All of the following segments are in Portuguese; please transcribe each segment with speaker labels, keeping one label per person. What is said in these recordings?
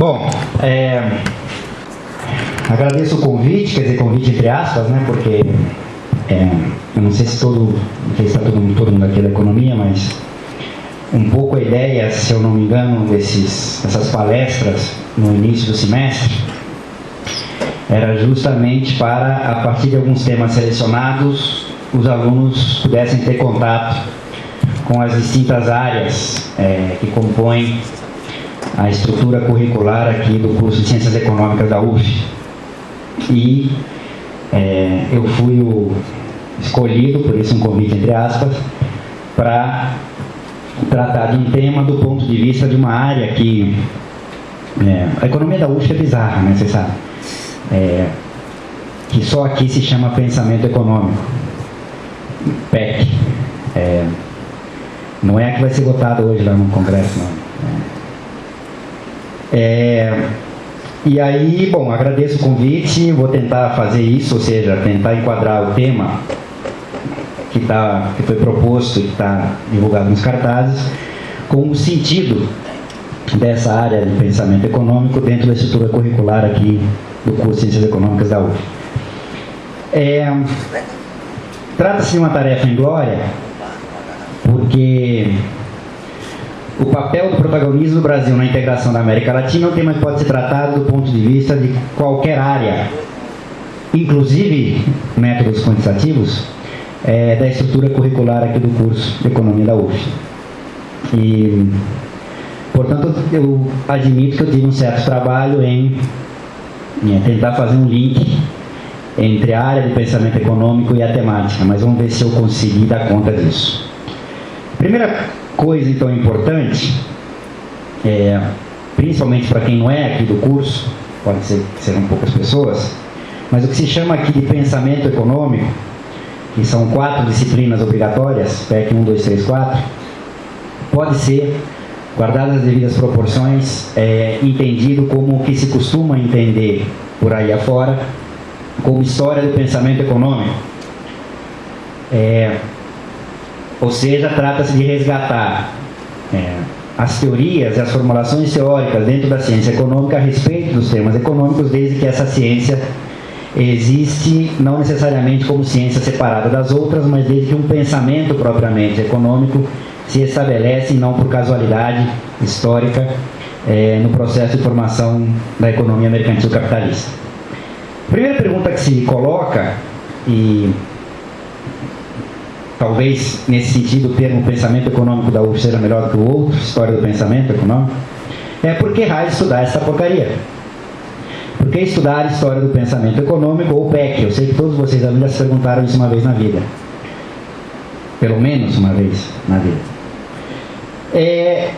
Speaker 1: Bom, agradeço o convite, quer dizer, convite entre aspas, né, porque eu não sei se está todo mundo aqui da economia, mas um pouco a ideia, se eu não me engano, dessas palestras no início do semestre, era justamente para, a partir de alguns temas selecionados, os alunos pudessem ter contato com as distintas áreas que compõem a estrutura curricular aqui do curso de Ciências Econômicas da UF. E eu fui o escolhido, por isso um convite entre aspas, para tratar de um tema do ponto de vista de uma área que... a economia da UF é bizarra, né, você sabe? Que só aqui se chama pensamento econômico, PEC. Não é a que vai ser votada hoje lá no Congresso, não. E aí, bom, agradeço o convite, vou tentar fazer isso, ou seja, tentar enquadrar o tema que foi proposto e que está divulgado nos cartazes, com o sentido dessa área de pensamento econômico dentro da estrutura curricular aqui do curso de Ciências Econômicas da UF. Trata-se de uma tarefa inglória, porque o papel do protagonismo do Brasil na integração da América Latina é um tema que pode ser tratado do ponto de vista de qualquer área, inclusive métodos quantitativos, da estrutura curricular aqui do curso de Economia da UF. E, portanto, eu admito que eu tive um certo trabalho em tentar fazer um link entre a área de pensamento econômico e a temática, mas vamos ver se eu consegui dar conta disso. Primeira coisa, então, importante, principalmente para quem não é aqui do curso, pode ser que serão poucas pessoas, mas o que se chama aqui de pensamento econômico, que são 4 disciplinas obrigatórias, PEC 1, 2, 3, 4, pode ser, guardadas as devidas proporções, entendido como o que se costuma entender por aí afora, como história do pensamento econômico. Ou seja, trata-se de resgatar as teorias e as formulações teóricas dentro da ciência econômica a respeito dos temas econômicos, desde que essa ciência existe não necessariamente como ciência separada das outras, mas desde que um pensamento propriamente econômico se estabelece, não por casualidade histórica, no processo de formação da economia mercantil capitalista. A primeira pergunta que se coloca, e talvez nesse sentido o termo pensamento econômico da UF seja melhor que o outro, história do pensamento econômico, por que raio estudar essa porcaria? Por que estudar a história do pensamento econômico ou PEC? Eu sei que todos vocês ainda se perguntaram isso uma vez na vida. Pelo menos uma vez na vida.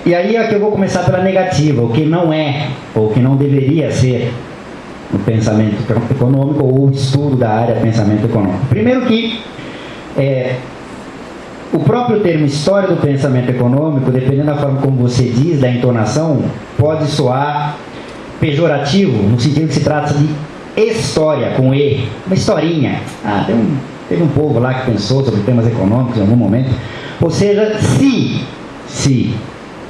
Speaker 1: E aí aqui eu vou começar pela negativa, o que não é, ou o que não deveria ser o pensamento econômico ou o estudo da área pensamento econômico. Primeiro que o próprio termo história do pensamento econômico, dependendo da forma como você diz, da entonação, pode soar pejorativo, no sentido que se trata de história, com E, uma historinha. Teve um povo lá que pensou sobre temas econômicos em algum momento. Ou seja, se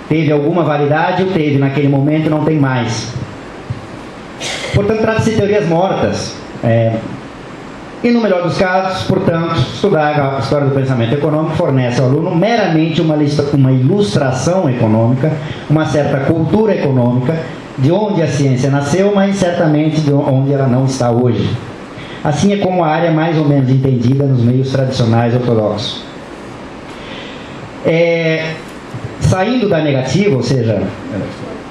Speaker 1: teve alguma validade ou teve naquele momento, não tem mais. Portanto, trata-se de teorias mortas. E no melhor dos casos, portanto, estudar a história do pensamento econômico fornece ao aluno meramente uma ilustração econômica, uma certa cultura econômica, de onde a ciência nasceu, mas certamente de onde ela não está hoje. Assim é como a área mais ou menos entendida nos meios tradicionais ortodoxos. Saindo da negativa, ou seja,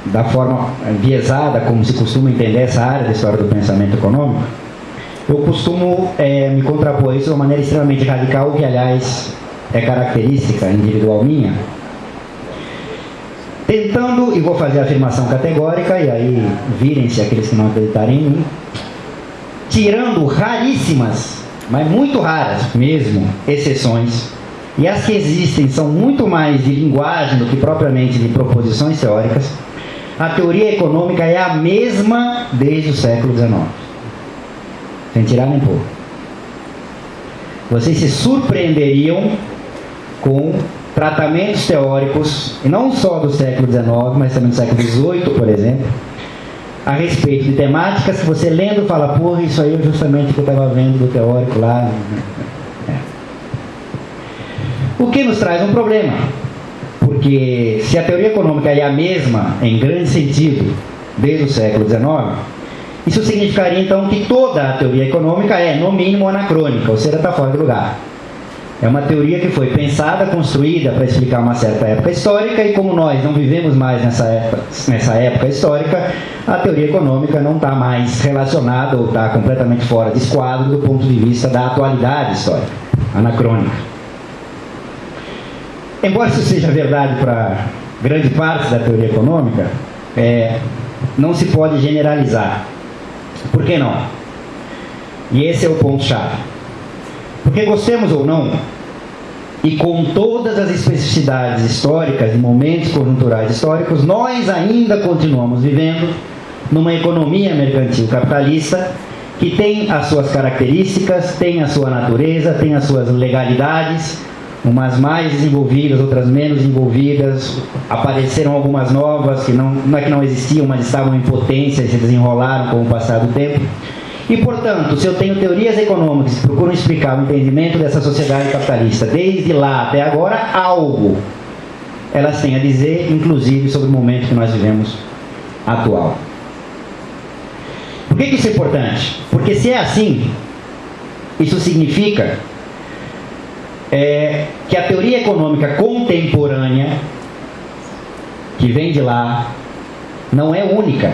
Speaker 1: da forma enviesada como se costuma entender essa área da história do pensamento econômico, eu costumo me contrapor a isso de uma maneira extremamente radical, que aliás é característica individual minha, tentando, e vou fazer a afirmação categórica, e aí virem-se aqueles que não acreditarem em mim, tirando raríssimas, mas muito raras mesmo, exceções, e as que existem são muito mais de linguagem do que propriamente de proposições teóricas, a teoria econômica é a mesma desde o século XIX. Sem tirar nem pôr. Vocês se surpreenderiam com tratamentos teóricos, e não só do século XIX, mas também do século XVIII, por exemplo, a respeito de temáticas que você lendo fala, porra, isso aí é justamente o que eu estava vendo do teórico lá. O que nos traz um problema, porque se a teoria econômica é a mesma, em grande sentido, desde o século XIX, isso significaria então que toda a teoria econômica é, no mínimo, anacrônica, ou seja, está fora de lugar. É uma teoria que foi pensada, construída para explicar uma certa época histórica, e como nós não vivemos mais nessa época histórica, a teoria econômica não está mais relacionada ou está completamente fora de esquadro do ponto de vista da atualidade histórica, anacrônica. Embora isso seja verdade para grande parte da teoria econômica, não se pode generalizar. Por que não? E esse é o ponto-chave. Porque gostemos ou não, e com todas as especificidades históricas e momentos conjunturais históricos, nós ainda continuamos vivendo numa economia mercantil capitalista que tem as suas características, tem a sua natureza, tem as suas legalidades, umas mais desenvolvidas, outras menos desenvolvidas, apareceram algumas novas que não é que não existiam, mas estavam em potência e se desenrolaram com o passar do tempo. E, portanto, se eu tenho teorias econômicas que procuram explicar o entendimento dessa sociedade capitalista desde lá até agora, algo elas têm a dizer, inclusive, sobre o momento que nós vivemos atual. Por que isso é importante? Porque se é assim, isso significa que a teoria econômica contemporânea, que vem de lá, não é única.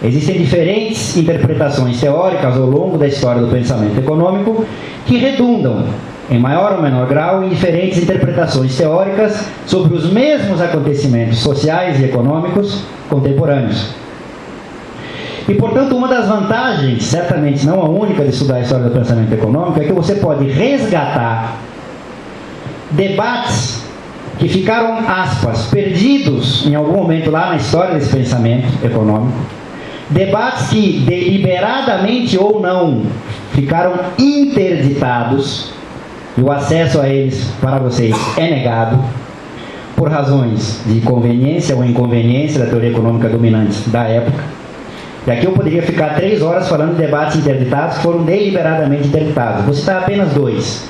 Speaker 1: Existem diferentes interpretações teóricas ao longo da história do pensamento econômico que redundam, em maior ou menor grau, em diferentes interpretações teóricas sobre os mesmos acontecimentos sociais e econômicos contemporâneos. E, portanto, uma das vantagens, certamente não a única, de estudar a história do pensamento econômico, é que você pode resgatar debates que ficaram, aspas, perdidos em algum momento lá na história desse pensamento econômico, debates que, deliberadamente ou não, ficaram interditados, e o acesso a eles para vocês é negado, por razões de conveniência ou inconveniência da teoria econômica dominante da época. E aqui eu poderia ficar 3 horas falando de debates interditados que foram deliberadamente interditados. Vou citar apenas 2.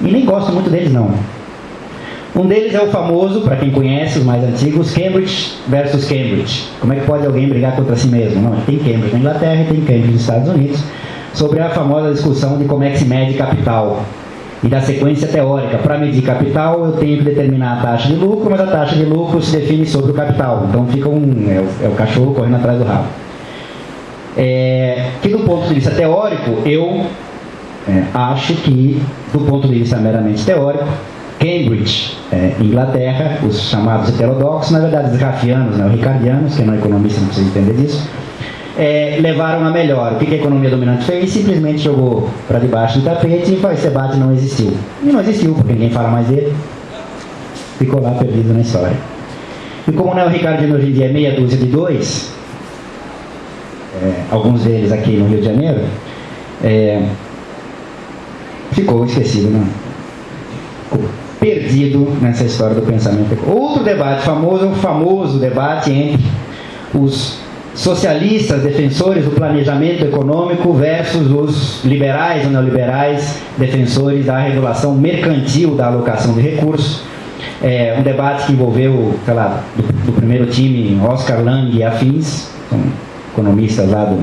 Speaker 1: E nem gosto muito deles, não. Um deles é o famoso, para quem conhece, os mais antigos, Cambridge versus Cambridge. Como é que pode alguém brigar contra si mesmo? Não, tem Cambridge na Inglaterra e tem Cambridge nos Estados Unidos, sobre a famosa discussão de como é que se mede capital. E da sequência teórica. Para medir capital, eu tenho que determinar a taxa de lucro, mas a taxa de lucro se define sobre o capital. Então fica o cachorro correndo atrás do rabo. Que do ponto de vista teórico, eu acho que, do ponto de vista meramente teórico, Cambridge, Inglaterra, os chamados heterodoxos, na verdade os raffianos, o ricardianos, que não é economista, não precisa entender disso, levaram a melhor. O que a economia dominante fez? Simplesmente jogou para debaixo do tapete e esse debate não existiu. E não existiu, porque ninguém fala mais dele, ficou lá perdido na história. E como o neo-ricardiano hoje em dia é meia dúzia de 2, alguns deles aqui no Rio de Janeiro, ficou esquecido, não? Ficou perdido nessa história do pensamento. Outro debate famoso é o famoso debate entre os socialistas, defensores do planejamento econômico, versus os liberais ou neoliberais, defensores da regulação mercantil da alocação de recursos. Um debate que envolveu, sei lá, do primeiro time, Oscar Lange e afins, são economistas lá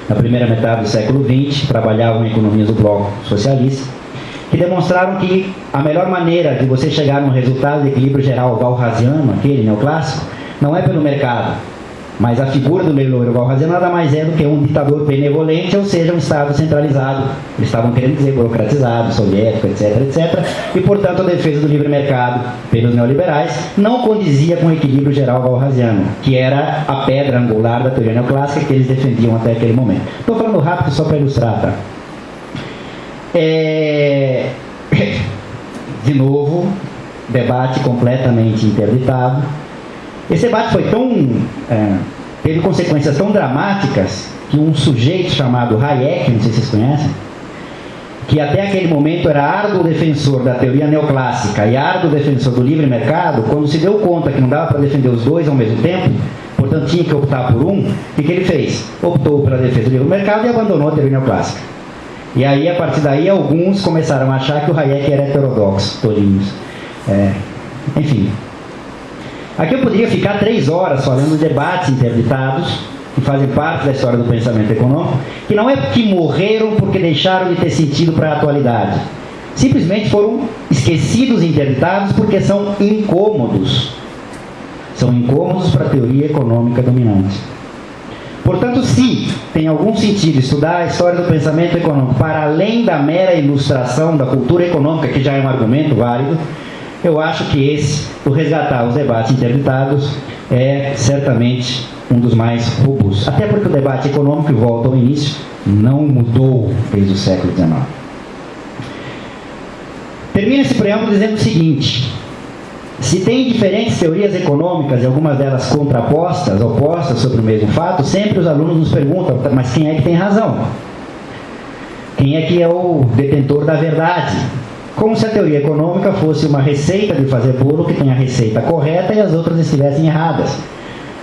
Speaker 1: na primeira metade do século XX, trabalhavam em economias do bloco socialista, que demonstraram que a melhor maneira de você chegar num resultado de equilíbrio geral walrasiano, aquele neoclássico, não é pelo mercado, mas a figura do leiloeiro walrasiano nada mais é do que um ditador benevolente, ou seja, um Estado centralizado. Eles estavam querendo dizer burocratizado, soviético, etc, etc. E, portanto, a defesa do livre mercado pelos neoliberais não condizia com o equilíbrio geral walrasiano, que era a pedra angular da teoria neoclássica que eles defendiam até aquele momento. Estou falando rápido só para ilustrar, tá? De novo, debate completamente interditado. Esse debate foi teve consequências tão dramáticas que um sujeito chamado Hayek, não sei se vocês conhecem, que até aquele momento era árduo defensor da teoria neoclássica e árduo defensor do livre mercado, quando se deu conta que não dava para defender os dois ao mesmo tempo, portanto tinha que optar por um, o que ele fez? Optou pela defesa do livre mercado e abandonou a teoria neoclássica. E aí, a partir daí, alguns começaram a achar que o Hayek era heterodoxo, tolinhos. Enfim. Aqui eu poderia ficar 3 horas falando de debates interditados, que fazem parte da história do pensamento econômico, que não é que morreram porque deixaram de ter sentido para a atualidade. Simplesmente foram esquecidos e interditados porque são incômodos. São incômodos para a teoria econômica dominante. Portanto, se tem algum sentido estudar a história do pensamento econômico para além da mera ilustração da cultura econômica, que já é um argumento válido, eu acho que esse, o resgatar os debates interditados, é certamente um dos mais robustos. Até porque o debate econômico, volta ao início, não mudou desde o século XIX. Termina esse preâmbulo dizendo o seguinte: se tem diferentes teorias econômicas e algumas delas contrapostas, opostas sobre o mesmo fato, sempre os alunos nos perguntam, mas quem é que tem razão? Quem é que é o detentor da verdade? Como se a teoria econômica fosse uma receita de fazer bolo que tem a receita correta e as outras estivessem erradas.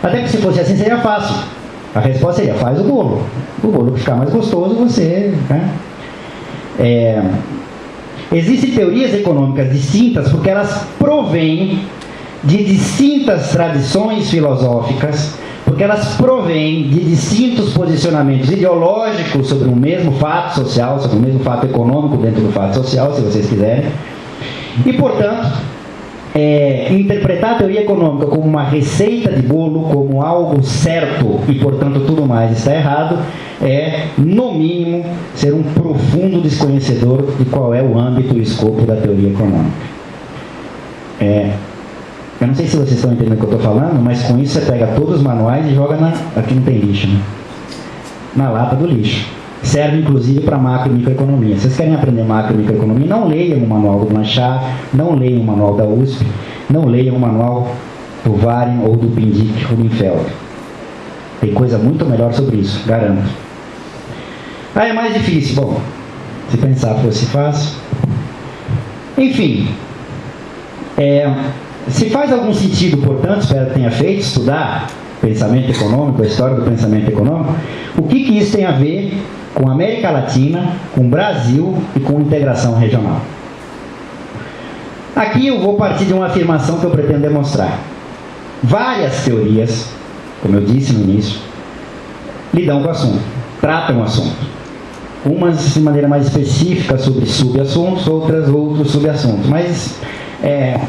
Speaker 1: Até que se fosse assim seria fácil. A resposta seria: faz o bolo. O bolo que ficar mais gostoso, você... Existem teorias econômicas distintas porque elas provêm de distintas tradições filosóficas, porque elas provêm de distintos posicionamentos ideológicos sobre o mesmo fato social, sobre o mesmo fato econômico dentro do fato social, se vocês quiserem. E, portanto, interpretar a teoria econômica como uma receita de bolo, como algo certo e, portanto, tudo mais está errado, é, no mínimo, ser um profundo desconhecedor de qual é o âmbito e o escopo da teoria econômica. Eu não sei se vocês estão entendendo o que eu estou falando, mas com isso você pega todos os manuais e joga aqui não tem lixo, né? Na lata do lixo. Serve inclusive para macro e microeconomia. Se vocês querem aprender macro e microeconomia, não leiam o manual do Blanchard, não leiam o manual da USP, não leiam o manual do Varin ou do Pindick Rubinfeld. Tem coisa muito melhor sobre isso, garanto. É mais difícil. Bom, se pensar fosse fácil. Enfim, se faz algum sentido, portanto, espero que tenha feito, estudar pensamento econômico, a história do pensamento econômico, o que isso tem a ver com a América Latina, com o Brasil e com integração regional? Aqui eu vou partir de uma afirmação que eu pretendo demonstrar. Várias teorias, como eu disse no início, lidam com o assunto, tratam o assunto. Umas de maneira mais específica sobre subassuntos, outros subassuntos. Mas,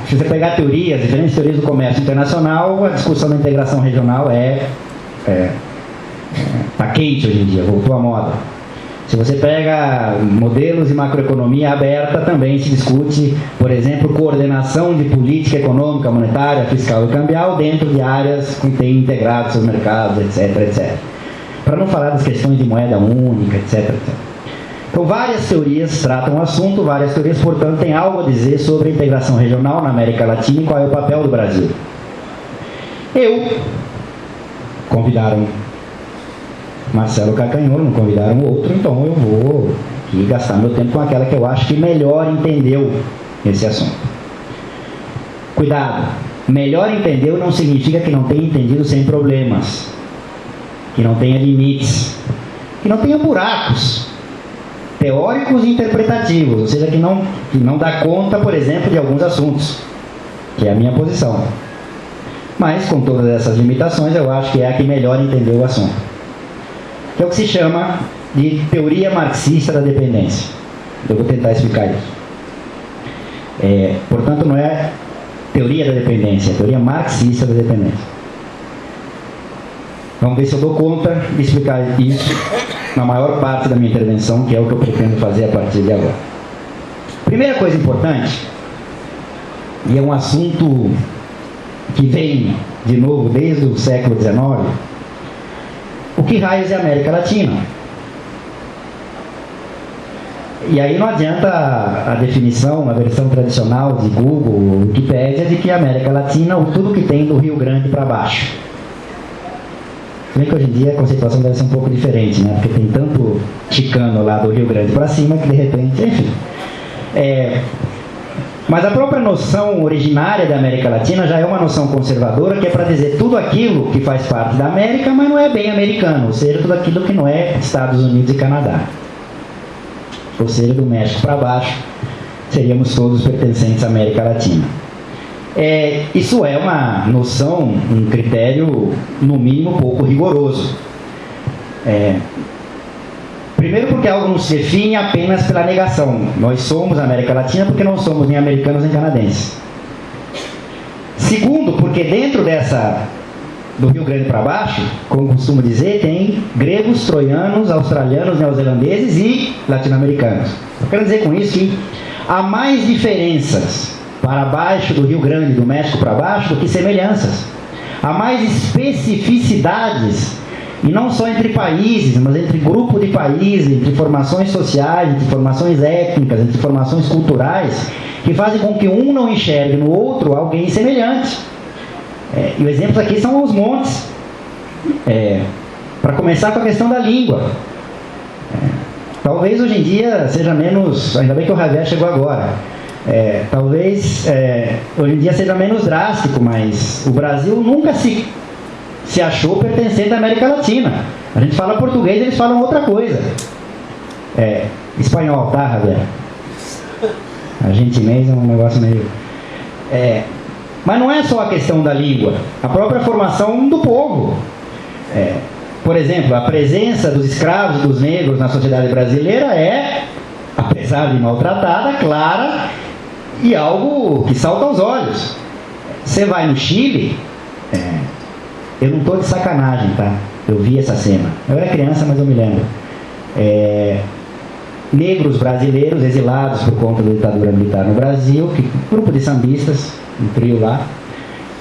Speaker 1: se você pegar teorias, diferentes teorias do comércio internacional, a discussão da integração regional está quente hoje em dia, voltou à moda. Se você pega modelos de macroeconomia aberta, também se discute, por exemplo, coordenação de política econômica, monetária, fiscal e cambial dentro de áreas que têm integrado seus mercados, etc, etc. Para não falar das questões de moeda única, etc, etc. Então, várias teorias tratam o assunto, várias teorias, portanto, têm algo a dizer sobre a integração regional na América Latina e qual é o papel do Brasil. Convidaram Marcelo Cacanholo, não convidaram outro, então eu vou aqui gastar meu tempo com aquela que eu acho que melhor entendeu esse assunto. Cuidado, melhor entendeu não significa que não tenha entendido sem problemas, que não tenha limites, que não tenha buracos teóricos e interpretativos, ou seja, que não dá conta, por exemplo, de alguns assuntos, que é a minha posição. Mas, com todas essas limitações, eu acho que é a que melhor entendeu o assunto. Que é o que se chama de teoria marxista da dependência. Eu vou tentar explicar isso. Portanto, não é teoria da dependência, é teoria marxista da dependência. Vamos ver se eu dou conta de explicar isso na maior parte da minha intervenção, que é o que eu pretendo fazer a partir de agora. Primeira coisa importante, e é um assunto que vem, de novo, desde o século XIX, o que raios é a América Latina? E aí não adianta a definição, a versão tradicional de Google, Wikipédia, de que a América Latina, tudo que tem do Rio Grande para baixo. Se bem que hoje em dia a conceituação deve ser um pouco diferente, né? Porque tem tanto chicano lá do Rio Grande para cima que de repente, enfim. Mas a própria noção originária da América Latina já é uma noção conservadora, que é para dizer tudo aquilo que faz parte da América, mas não é bem americano, ou seja, tudo aquilo que não é Estados Unidos e Canadá. Ou seja, do México para baixo, seríamos todos pertencentes à América Latina. Isso é uma noção, um critério, no mínimo, pouco rigoroso. Primeiro porque algo não se define apenas pela negação. Nós somos América Latina porque não somos nem americanos nem canadenses. Segundo, porque dentro do Rio Grande para baixo, como costumo dizer, tem gregos, troianos, australianos, neozelandeses e latino-americanos. Eu quero dizer com isso que há mais diferenças para baixo do Rio Grande, do México para baixo, do que semelhanças. Há mais especificidades, e não só entre países, mas entre grupo de países, entre formações sociais, entre formações étnicas, entre formações culturais, que fazem com que um não enxergue no outro alguém semelhante. E os exemplos aqui são os montes. Para começar com a questão da língua. Talvez hoje em dia seja menos... Ainda bem que o Javier chegou agora. Talvez hoje em dia seja menos drástico, mas o Brasil nunca se achou pertencente à América Latina. A gente fala português, eles falam outra coisa. Espanhol, tá, Javier? Argentinês é um negócio meio... Mas não é só a questão da língua, a própria formação do povo. Por exemplo, a presença dos escravos e dos negros na sociedade brasileira apesar de maltratada, clara e algo que salta aos olhos. Você vai no Chile, eu não estou de sacanagem, tá? Eu vi essa cena. Eu era criança, mas eu me lembro. Negros brasileiros exilados por conta da ditadura militar no Brasil, um grupo de sambistas, um trio lá,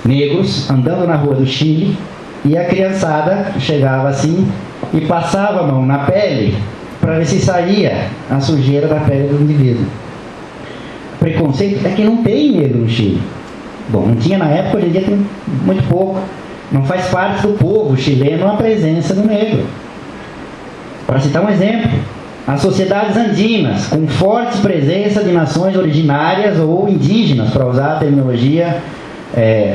Speaker 1: negros, andando na rua do Chile, e a criançada chegava assim e passava a mão na pele para ver se saía a sujeira da pele do indivíduo. O preconceito é que não tem negro no Chile. Bom, não tinha na época, hoje em dia tem muito pouco. Não faz parte do povo chileno a presença do negro. Para citar um exemplo, as sociedades andinas, com forte presença de nações originárias ou indígenas, para usar a terminologia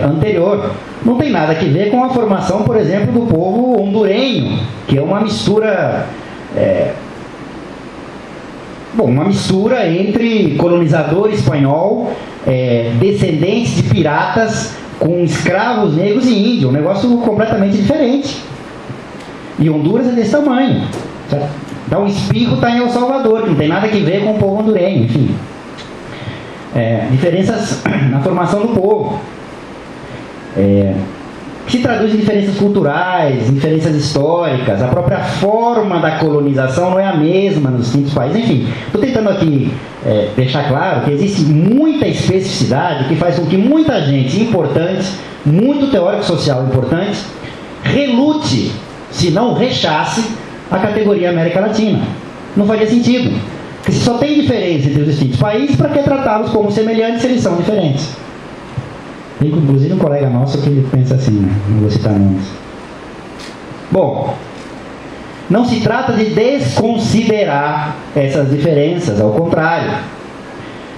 Speaker 1: anterior, não tem nada a ver com a formação, por exemplo, do povo hondurenho, que é uma mistura, uma mistura entre colonizador espanhol, descendentes de piratas, com escravos negros e índios, um negócio completamente diferente. E Honduras é desse tamanho. Então o espirro está em El Salvador, que não tem nada a ver com o povo hondurenho, enfim. Diferenças na formação do povo. Que se traduz em diferenças culturais, diferenças históricas. A própria forma da colonização não é a mesma nos distintos países. Enfim, estou tentando aqui deixar claro que existe muita especificidade que faz com que muita gente importante, muito teórico social importante, relute, se não rechace, a categoria América Latina. Não faria sentido. Porque se só tem diferença entre os distintos países, para que tratá-los como semelhantes se eles são diferentes? Tem inclusive um colega nosso que ele pensa assim, né? Não vou citar nomes. Bom, não se trata de desconsiderar essas diferenças, ao contrário.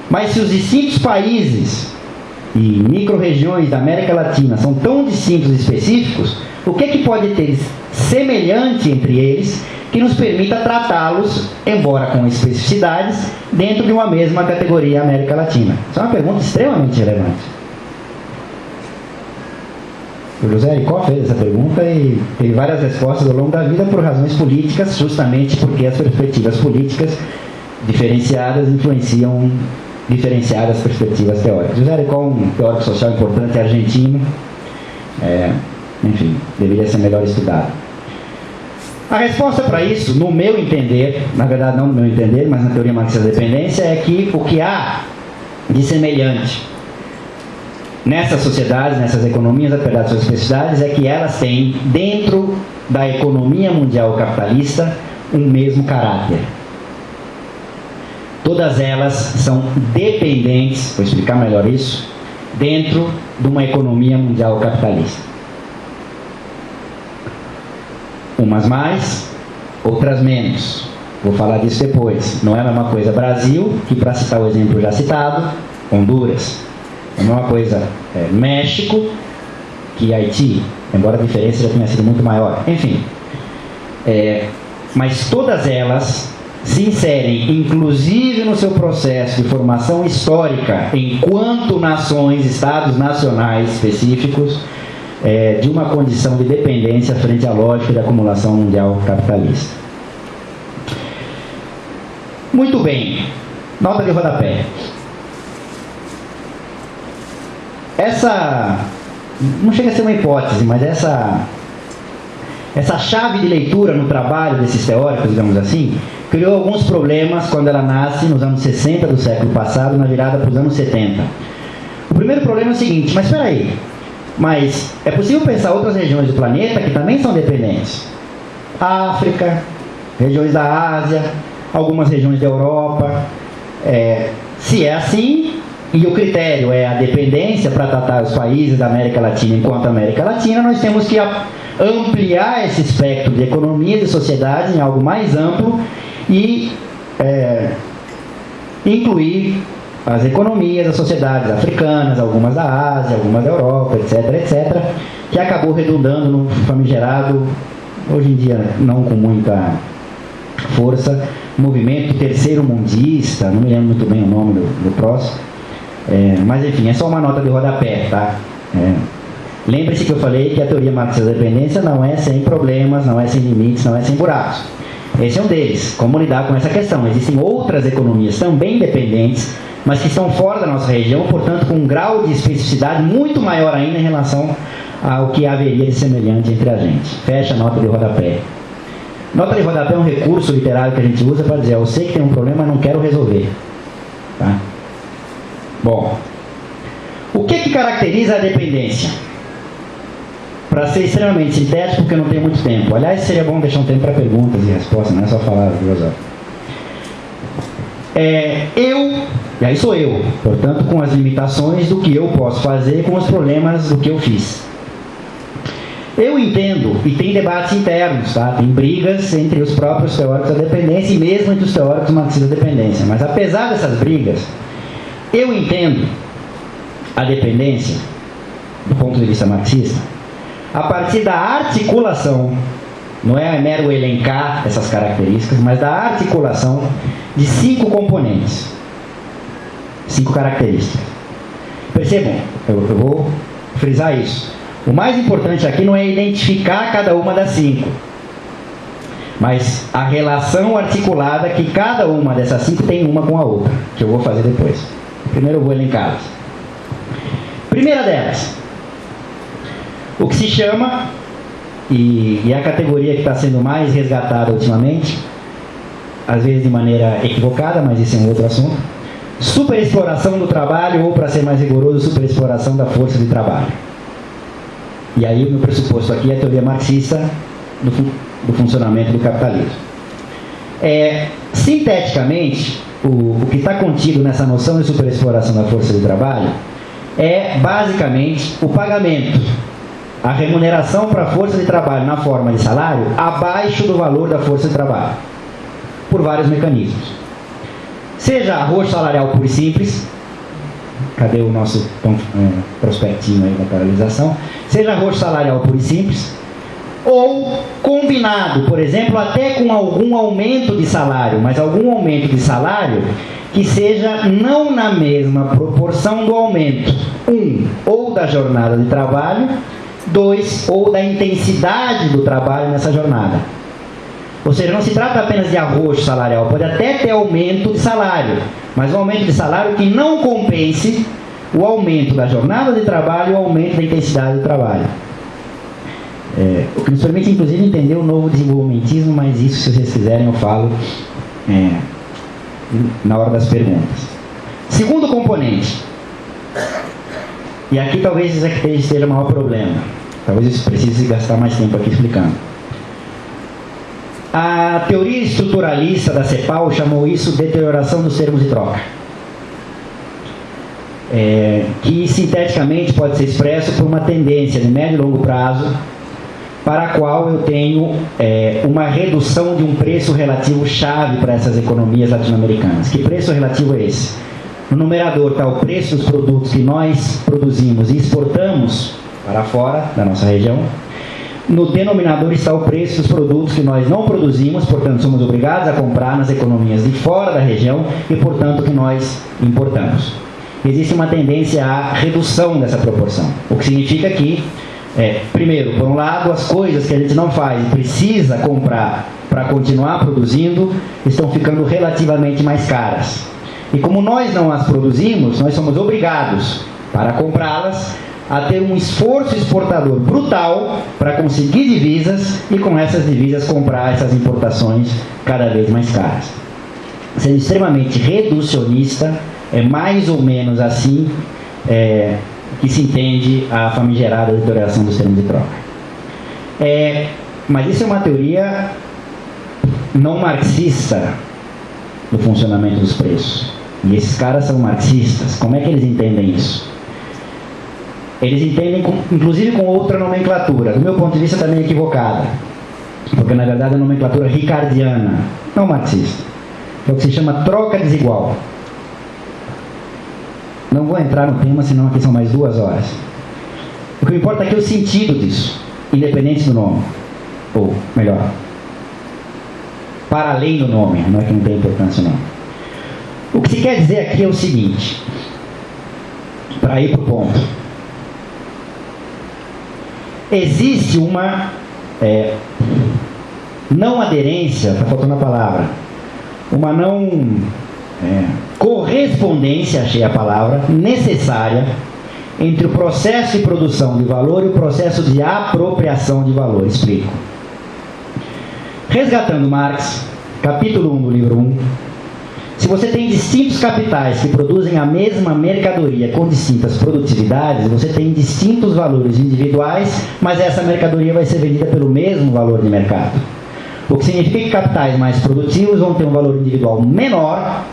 Speaker 1: Mas se os distintos países e micro-regiões da América Latina são tão distintos e específicos, o que pode ter semelhante entre eles que nos permita tratá-los, embora com especificidades, dentro de uma mesma categoria América Latina? Isso é uma pergunta extremamente relevante. O José Aricó fez essa pergunta e teve várias respostas ao longo da vida por razões políticas, justamente porque as perspectivas políticas diferenciadas influenciam diferenciadas perspectivas teóricas. José Aricó é um teórico social importante argentino, enfim, deveria ser melhor estudado. A resposta para isso, no meu entender, na verdade não no meu entender, mas na teoria marxista da dependência, é que o que há de semelhante nessas sociedades, nessas economias, apesar de suas especificidades, é que elas têm, dentro da economia mundial capitalista, um mesmo caráter. Todas elas são dependentes, vou explicar melhor isso, dentro de uma economia mundial capitalista. Umas mais, outras menos. Vou falar disso depois. Não é a mesma coisa Brasil, que, para citar o exemplo já citado, Honduras. É a mesma coisa México que Haiti, embora a diferença já tenha sido muito maior. Enfim, mas todas elas se inserem, inclusive no seu processo de formação histórica, enquanto nações, estados nacionais específicos, de uma condição de dependência frente à lógica de acumulação mundial capitalista. Muito bem, nota de rodapé. Essa não chega a ser uma hipótese, mas essa chave de leitura no trabalho desses teóricos, digamos assim, criou alguns problemas quando ela nasce nos anos 60 do século passado, na virada para os anos 70. O primeiro problema é o seguinte: mas espera aí, mas é possível pensar outras regiões do planeta que também são dependentes? África, regiões da Ásia, algumas regiões da Europa. Se é assim, e o critério é a dependência para tratar os países da América Latina enquanto América Latina, nós temos que ampliar esse espectro de economia e de sociedade em algo mais amplo e incluir as economias das sociedades africanas, algumas da Ásia, algumas da Europa, etc., que acabou redundando no famigerado, hoje em dia não com muita força, movimento terceiro mundista, não me lembro muito bem o nome do troço, mas enfim, é só uma nota de rodapé, tá? Lembre-se que eu falei que a teoria marxista da dependência não é sem problemas, não é sem limites, não é sem buracos. Esse é um deles, como lidar com essa questão. Existem outras economias também dependentes, mas que estão fora da nossa região, portanto com um grau de especificidade muito maior ainda em relação ao que haveria de semelhante entre a gente. Fecha a nota de rodapé. Nota de rodapé é um recurso literário que a gente usa para dizer: eu sei que tem um problema, mas não quero resolver. Tá? Bom, o que caracteriza a dependência? Para ser extremamente sintético, porque eu não tenho muito tempo. Aliás, seria bom deixar um tempo para perguntas e respostas, não é só falar filosófico. E aí sou eu, portanto, com as limitações do que eu posso fazer, com os problemas do que eu fiz. Eu entendo, e tem debates internos, tá? Tem brigas entre os próprios teóricos da dependência e mesmo entre os teóricos marxistas da dependência. Mas apesar dessas brigas, eu entendo a dependência, do ponto de vista marxista, a partir da articulação, não é mero elencar essas características, mas da articulação de 5 componentes, 5 características. Percebam, eu vou frisar isso. O mais importante aqui não é identificar cada uma das 5, mas a relação articulada que cada uma dessas 5 tem uma com a outra, que eu vou fazer depois. Primeiro eu vou elencá-las. Primeira delas, o que se chama, e é a categoria que está sendo mais resgatada ultimamente, às vezes de maneira equivocada, mas isso é um outro assunto, superexploração do trabalho, ou, para ser mais rigoroso, superexploração da força de trabalho. E aí o meu pressuposto aqui é a teoria marxista do funcionamento do capitalismo. Sinteticamente, o que está contido nessa noção de superexploração da força de trabalho é basicamente o pagamento, a remuneração para a força de trabalho na forma de salário abaixo do valor da força de trabalho, por vários mecanismos. Seja arroz salarial puro e simples, cadê o nosso prospectinho aí da paralisação? Seja arroz salarial puro e simples, ou combinado, por exemplo, até com algum aumento de salário, mas algum aumento de salário que seja não na mesma proporção do aumento, ou da jornada de trabalho, 2, ou da intensidade do trabalho nessa jornada. Ou seja, não se trata apenas de arroz salarial, pode até ter aumento de salário, mas um aumento de salário que não compense o aumento da jornada de trabalho e o aumento da intensidade do trabalho. O que nos permite, inclusive, entender o novo desenvolvimentismo, mas isso, se vocês quiserem, eu falo na hora das perguntas. Segundo componente, e aqui talvez isso aqui esteja o maior problema, talvez eu precise gastar mais tempo aqui explicando. A teoria estruturalista da CEPAL chamou isso de deterioração dos termos de troca, que sinteticamente pode ser expresso por uma tendência de médio e longo prazo para a qual eu tenho uma redução de um preço relativo chave para essas economias latino-americanas. Que preço relativo é esse? No numerador está o preço dos produtos que nós produzimos e exportamos para fora da nossa região. No denominador está o preço dos produtos que nós não produzimos, portanto somos obrigados a comprar nas economias de fora da região e, portanto, que nós importamos. Existe uma tendência à redução dessa proporção, o que significa que, primeiro, por um lado, as coisas que a gente não faz e precisa comprar para continuar produzindo estão ficando relativamente mais caras. E como nós não as produzimos, nós somos obrigados, para comprá-las, a ter um esforço exportador brutal para conseguir divisas e com essas divisas comprar essas importações cada vez mais caras. Sendo extremamente reducionista, é mais ou menos assim que se entende a famigerada deterioração dos termos de troca. Mas isso é uma teoria não marxista do funcionamento dos preços. E esses caras são marxistas. Como é que eles entendem isso? Eles entendem, inclusive, com outra nomenclatura. Do meu ponto de vista, também equivocada. Porque, na verdade, é a nomenclatura ricardiana, não marxista. É o que se chama troca desigual. Não vou entrar no tema, senão aqui são mais 2 horas. O que importa aqui é o sentido disso, independente do nome. Ou, melhor, para além do nome, não é que não tem importância o nome. O que se quer dizer aqui é o seguinte, para ir para o ponto. Existe uma não aderência, está faltando a palavra, uma não correspondência, achei a palavra, necessária entre o processo de produção de valor e o processo de apropriação de valor. Explico. Resgatando Marx, capítulo 1 do livro 1, se você tem distintos capitais que produzem a mesma mercadoria com distintas produtividades, você tem distintos valores individuais, mas essa mercadoria vai ser vendida pelo mesmo valor de mercado. O que significa que capitais mais produtivos vão ter um valor individual menor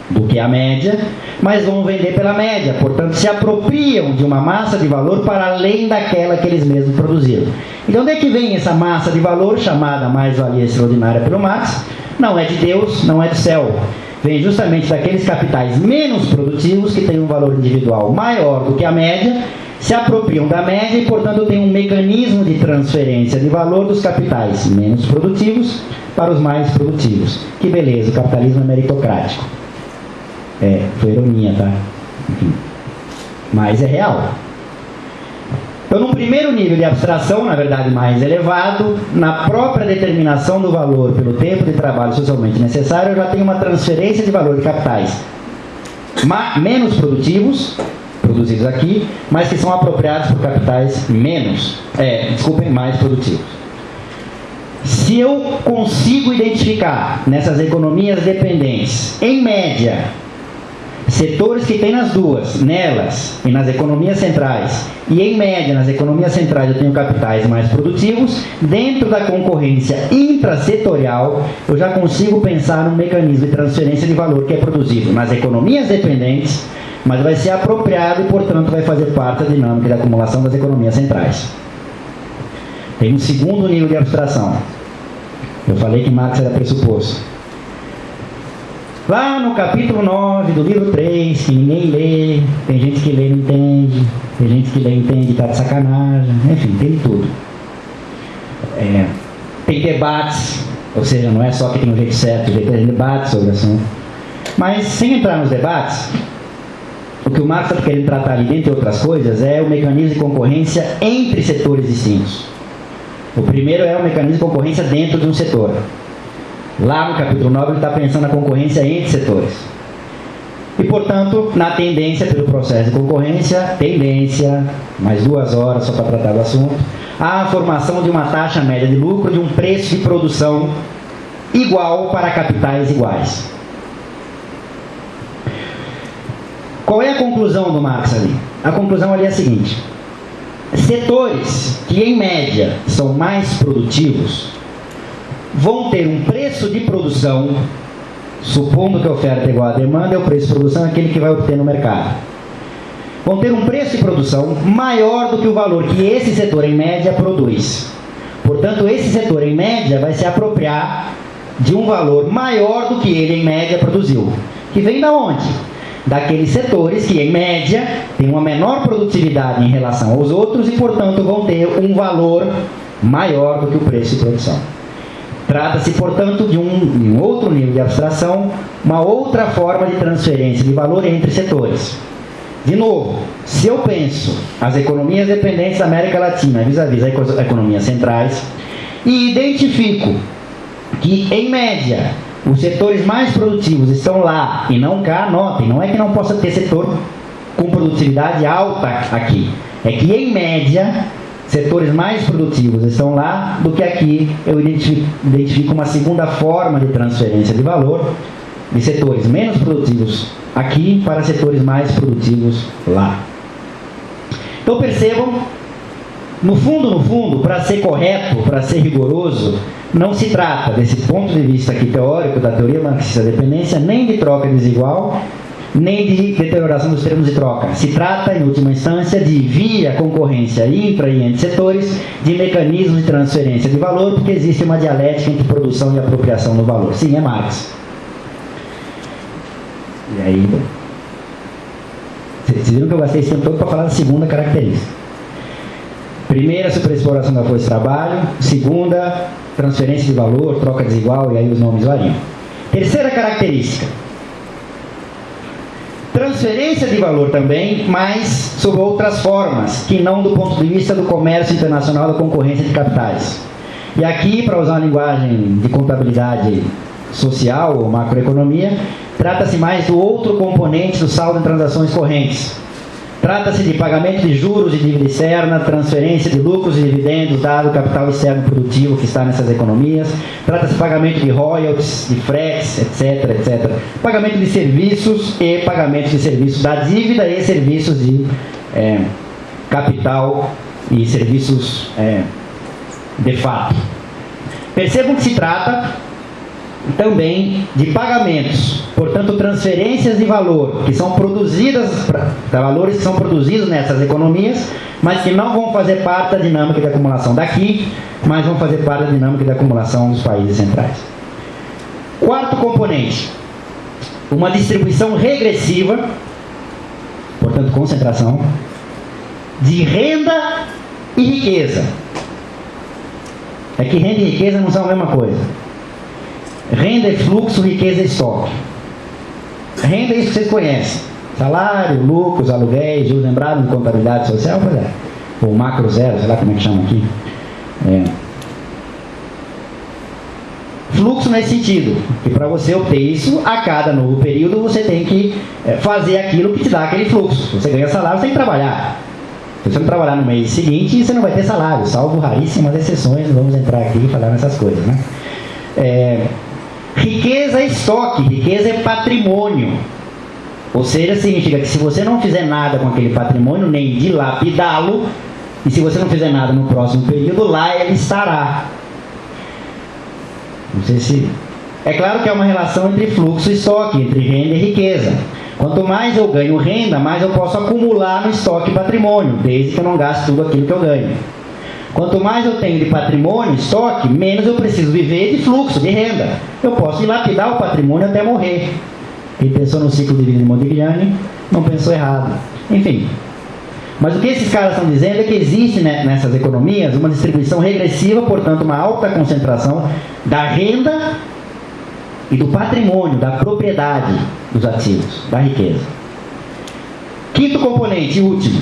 Speaker 1: do que a média, mas vão vender pela média, portanto se apropriam de uma massa de valor para além daquela que eles mesmos produziram. Então onde é que vem essa massa de valor, chamada mais-valia extraordinária pelo Marx? Não é de Deus, não é do céu. Vem justamente daqueles capitais menos produtivos, que têm um valor individual maior do que a média, se apropriam da média e, portanto, tem um mecanismo de transferência de valor dos capitais menos produtivos para os mais produtivos. Que beleza, o capitalismo é meritocrático. Foi ironia, tá? Enfim. Mas é real. Então, num primeiro nível de abstração, na verdade mais elevado, na própria determinação do valor pelo tempo de trabalho socialmente necessário, eu já tenho uma transferência de valor de capitais menos produtivos, produzidos aqui, mas que são apropriados por capitais mais produtivos. Se eu consigo identificar nessas economias dependentes, em média, setores que tem nas duas, nelas e nas economias centrais, e em média nas economias centrais eu tenho capitais mais produtivos, dentro da concorrência intrasetorial eu já consigo pensar num mecanismo de transferência de valor que é produzido nas economias dependentes, mas vai ser apropriado e, portanto, vai fazer parte da dinâmica da acumulação das economias centrais. Tem um segundo nível de abstração. Eu falei que Marx era pressuposto. Lá no capítulo 9 do livro 3, que ninguém lê, tem gente que lê e não entende, tem gente que lê e entende e está de sacanagem, enfim, tem de tudo. Tem debates, ou seja, não é só que tem um jeito certo, tem debates sobre o assunto. Mas, sem entrar nos debates, o que o Marx está querendo tratar ali, dentre outras coisas, é o mecanismo de concorrência entre setores distintos. O primeiro é o mecanismo de concorrência dentro de um setor. Lá no capítulo 9 ele está pensando na concorrência entre setores. E, portanto, na tendência pelo processo de concorrência, mais 2 horas só para tratar do assunto, a formação de uma taxa média de lucro, de um preço de produção igual para capitais iguais. Qual é a conclusão do Marx ali? A conclusão ali é a seguinte: setores que em média são mais produtivos vão ter um preço de produção, supondo que a oferta é igual à demanda, e o preço de produção é aquele que vai obter no mercado. Vão ter um preço de produção maior do que o valor que esse setor em média produz. Portanto, esse setor em média vai se apropriar de um valor maior do que ele em média produziu. Que vem da onde? daqueles setores que, em média, têm uma menor produtividade em relação aos outros e, portanto, vão ter um valor maior do que o preço de produção. Trata-se, portanto, de um outro nível de abstração, uma outra forma de transferência de valor entre setores. De novo, se eu penso as economias dependentes da América Latina vis-à-vis as economias centrais e identifico que, em média, os setores mais produtivos estão lá e não cá, notem, não é que não possa ter setor com produtividade alta aqui, é que, em média, setores mais produtivos estão lá do que aqui. Eu identifico uma segunda forma de transferência de valor de setores menos produtivos aqui para setores mais produtivos lá. Então percebam, no fundo, para ser correto, para ser rigoroso, não se trata, desse ponto de vista aqui teórico da teoria marxista da dependência, nem de troca desigual, nem de deterioração dos termos de troca. Se trata, em última instância, de, via concorrência intra e entre setores, de mecanismos de transferência de valor, porque existe uma dialética entre produção e apropriação do valor. Sim, é Marx. E aí, vocês viram que eu gastei esse tempo todo para falar da segunda característica. Primeira, superexploração da força de trabalho. Segunda, transferência de valor, troca desigual, e aí os nomes variam. Terceira característica, transferência de valor também, mas sob outras formas, que não do ponto de vista do comércio internacional, da concorrência de capitais. E aqui, para usar uma linguagem de contabilidade social ou macroeconomia, trata-se mais do outro componente do saldo em transações correntes. Trata-se de pagamento de juros de dívida externa, transferência de lucros e dividendos dado o capital externo produtivo que está nessas economias. Trata-se de pagamento de royalties, de fretes, etc, etc. Pagamento de serviços e pagamento de serviços da dívida e serviços de capital e serviços de fato. Percebam que se trata também de pagamentos, portanto transferências de valor que são produzidas, valores que são produzidos nessas economias, mas que não vão fazer parte da dinâmica de acumulação daqui, mas vão fazer parte da dinâmica de acumulação dos países centrais. Quarto componente, uma distribuição regressiva, portanto concentração, de renda e riqueza. É que renda e riqueza não são a mesma coisa. Renda é fluxo, riqueza é estoque. Renda é isso que vocês conhecem: salário, lucros, aluguéis, juros. Lembraram de contabilidade social? Pois é. Ou macro zero, sei lá como é que chama aqui. Fluxo nesse sentido, que para você obter isso, a cada novo período você tem que fazer aquilo que te dá aquele fluxo. Se você ganha salário, você tem que trabalhar. Se você não trabalhar no mês seguinte, você não vai ter salário, salvo raríssimas exceções. Não vamos entrar aqui e falar nessas coisas, né? Riqueza é estoque, riqueza é patrimônio. Ou seja, significa que se você não fizer nada com aquele patrimônio, nem dilapidá-lo, e se você não fizer nada no próximo período, lá ele estará. Não sei se... É claro que há uma relação entre fluxo e estoque, entre renda e riqueza. Quanto mais eu ganho renda, mais eu posso acumular no estoque patrimônio, desde que eu não gaste tudo aquilo que eu ganho. Quanto mais eu tenho de patrimônio, estoque, menos eu preciso viver de fluxo, de renda. Eu posso dilapidar o patrimônio até morrer. Quem pensou no ciclo de vida de Modigliani não pensou errado. Enfim. Mas o que esses caras estão dizendo é que existe, né, nessas economias uma distribuição regressiva, portanto uma alta concentração da renda e do patrimônio, da propriedade dos ativos, da riqueza. Quinto componente, e último: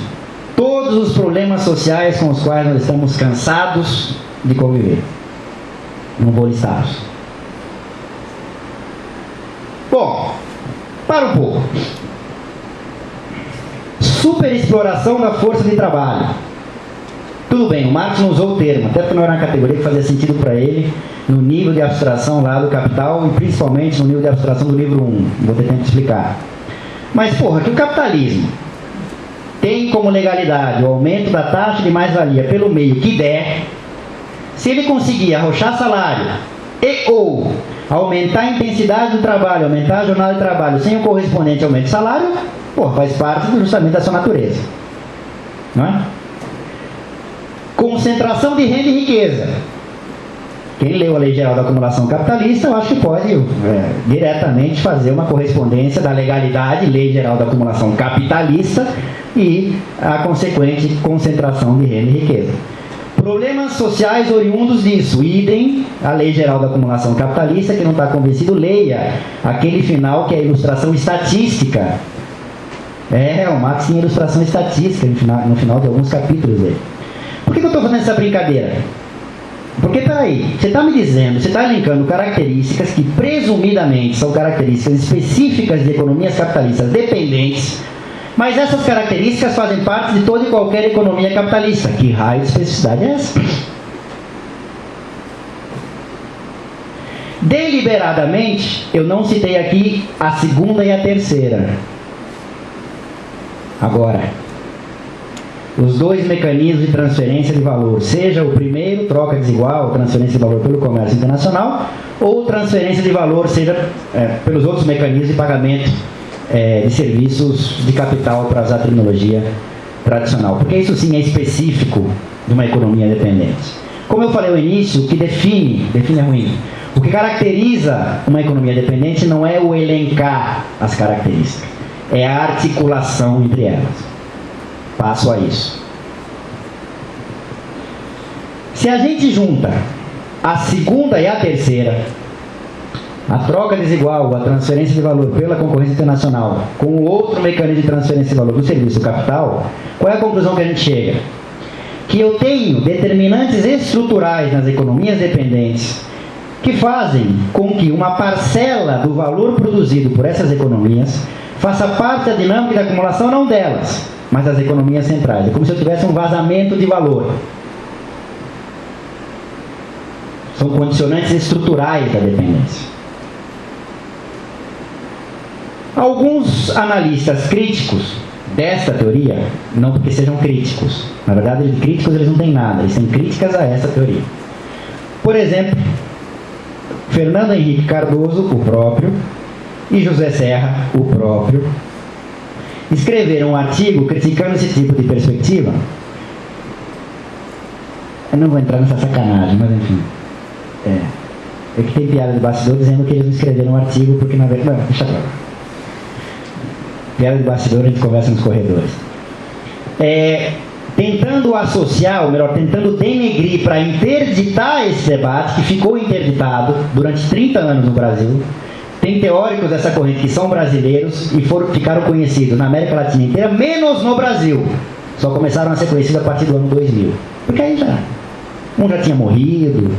Speaker 1: todos os problemas sociais com os quais nós estamos cansados de conviver. Não vou listá-los. Bom, para um pouco. Superexploração da força de trabalho. Tudo bem, o Marx não usou o termo, até porque não era uma categoria que fazia sentido para ele no nível de abstração lá do Capital e principalmente no nível de abstração do livro 1. Vou ter tempo de explicar. Mas, porra, que o capitalismo tem como legalidade o aumento da taxa de mais-valia pelo meio que der, se ele conseguir arrochar salário e ou aumentar a intensidade do trabalho, aumentar a jornada de trabalho sem o correspondente aumento de salário, faz parte justamente da sua natureza. Não é? Concentração de renda e riqueza, Quem leu a Lei Geral da Acumulação Capitalista, eu acho que pode diretamente fazer uma correspondência da legalidade, Lei Geral da Acumulação Capitalista, e a consequente concentração de renda e riqueza. Problemas sociais oriundos disso, idem a Lei Geral da Acumulação Capitalista. Quem não está convencido, leia aquele final que é a ilustração estatística. O Marx tinha ilustração estatística no final de alguns capítulos dele. Por que eu estou fazendo essa brincadeira? Porque, peraí, você está me dizendo, você está linkando características que presumidamente são características específicas de economias capitalistas dependentes, mas essas características fazem parte de toda e qualquer economia capitalista. Que raio de especificidade é essa? Deliberadamente, eu não citei aqui a segunda e a terceira. Agora, os dois mecanismos de transferência de valor, seja o primeiro, troca desigual, transferência de valor pelo comércio internacional, ou transferência de valor, seja pelos outros mecanismos de pagamento de serviços de capital, para usar a terminologia tradicional. Porque isso sim é específico de uma economia dependente. Como eu falei ao início, o que define é ruim. O que caracteriza uma economia dependente não é o elencar as características, é a articulação entre elas. Passo a isso. Se a gente junta a segunda e a terceira, a troca desigual, a transferência de valor pela concorrência internacional, com o outro mecanismo de transferência de valor do serviço do capital, qual é a conclusão que a gente chega? Que eu tenho determinantes estruturais nas economias dependentes que fazem com que uma parcela do valor produzido por essas economias faça parte da dinâmica da acumulação, não delas, mas das economias centrais. É como se eu tivesse um vazamento de valor. São condicionantes estruturais da dependência. Alguns analistas críticos desta teoria, não porque sejam críticos, na verdade críticos eles não têm nada, eles têm críticas a essa teoria. Por exemplo, Fernando Henrique Cardoso, o próprio, e José Serra, o próprio, escreveram um artigo criticando esse tipo de perspectiva. Eu não vou entrar nessa sacanagem, mas enfim. É que tem piada de bastidor dizendo que eles não escreveram um artigo porque na verdade... Não, deixa pra lá. Piada de bastidor a gente conversa nos corredores. Tentando associar, ou melhor, tentando denegrir para interditar esse debate, que ficou interditado durante 30 anos no Brasil. Tem teóricos dessa corrente que são brasileiros e ficaram conhecidos na América Latina inteira, menos no Brasil. Só começaram a ser conhecidos a partir do ano 2000. Porque aí um já tinha morrido,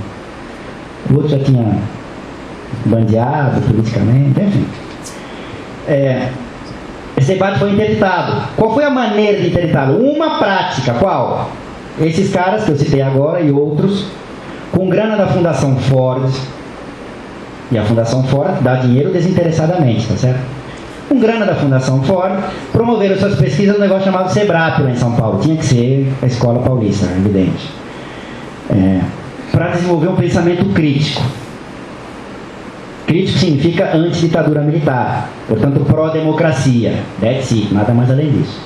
Speaker 1: o outro já tinha bandeado politicamente, enfim. Esse debate foi interditado. Qual foi a maneira de interditá-lo? Uma prática, qual? Esses caras que eu citei agora e outros, com grana da Fundação Ford, e a Fundação Ford dá dinheiro desinteressadamente, tá certo? Com grana da Fundação Ford, promoveram suas pesquisas no negócio chamado SEBRAP lá em São Paulo. Tinha que ser a escola paulista, evidente. Para desenvolver um pensamento crítico. Crítico significa anti-ditadura militar, portanto pró-democracia. That's it, nada mais além disso.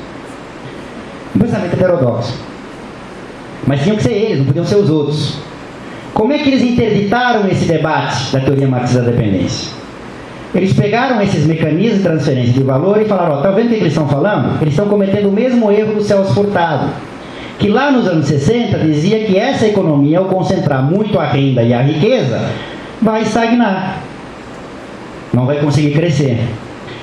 Speaker 1: Um pensamento heterodoxo. Mas tinham que ser eles, não podiam ser os outros. Como é que eles interditaram esse debate da teoria marxista da dependência? Eles pegaram esses mecanismos de transferência de valor e falaram, tá vendo o que eles estão falando? Eles estão cometendo o mesmo erro do Celso Furtado, que lá nos anos 60 dizia que essa economia, ao concentrar muito a renda e a riqueza, vai estagnar. Não vai conseguir crescer.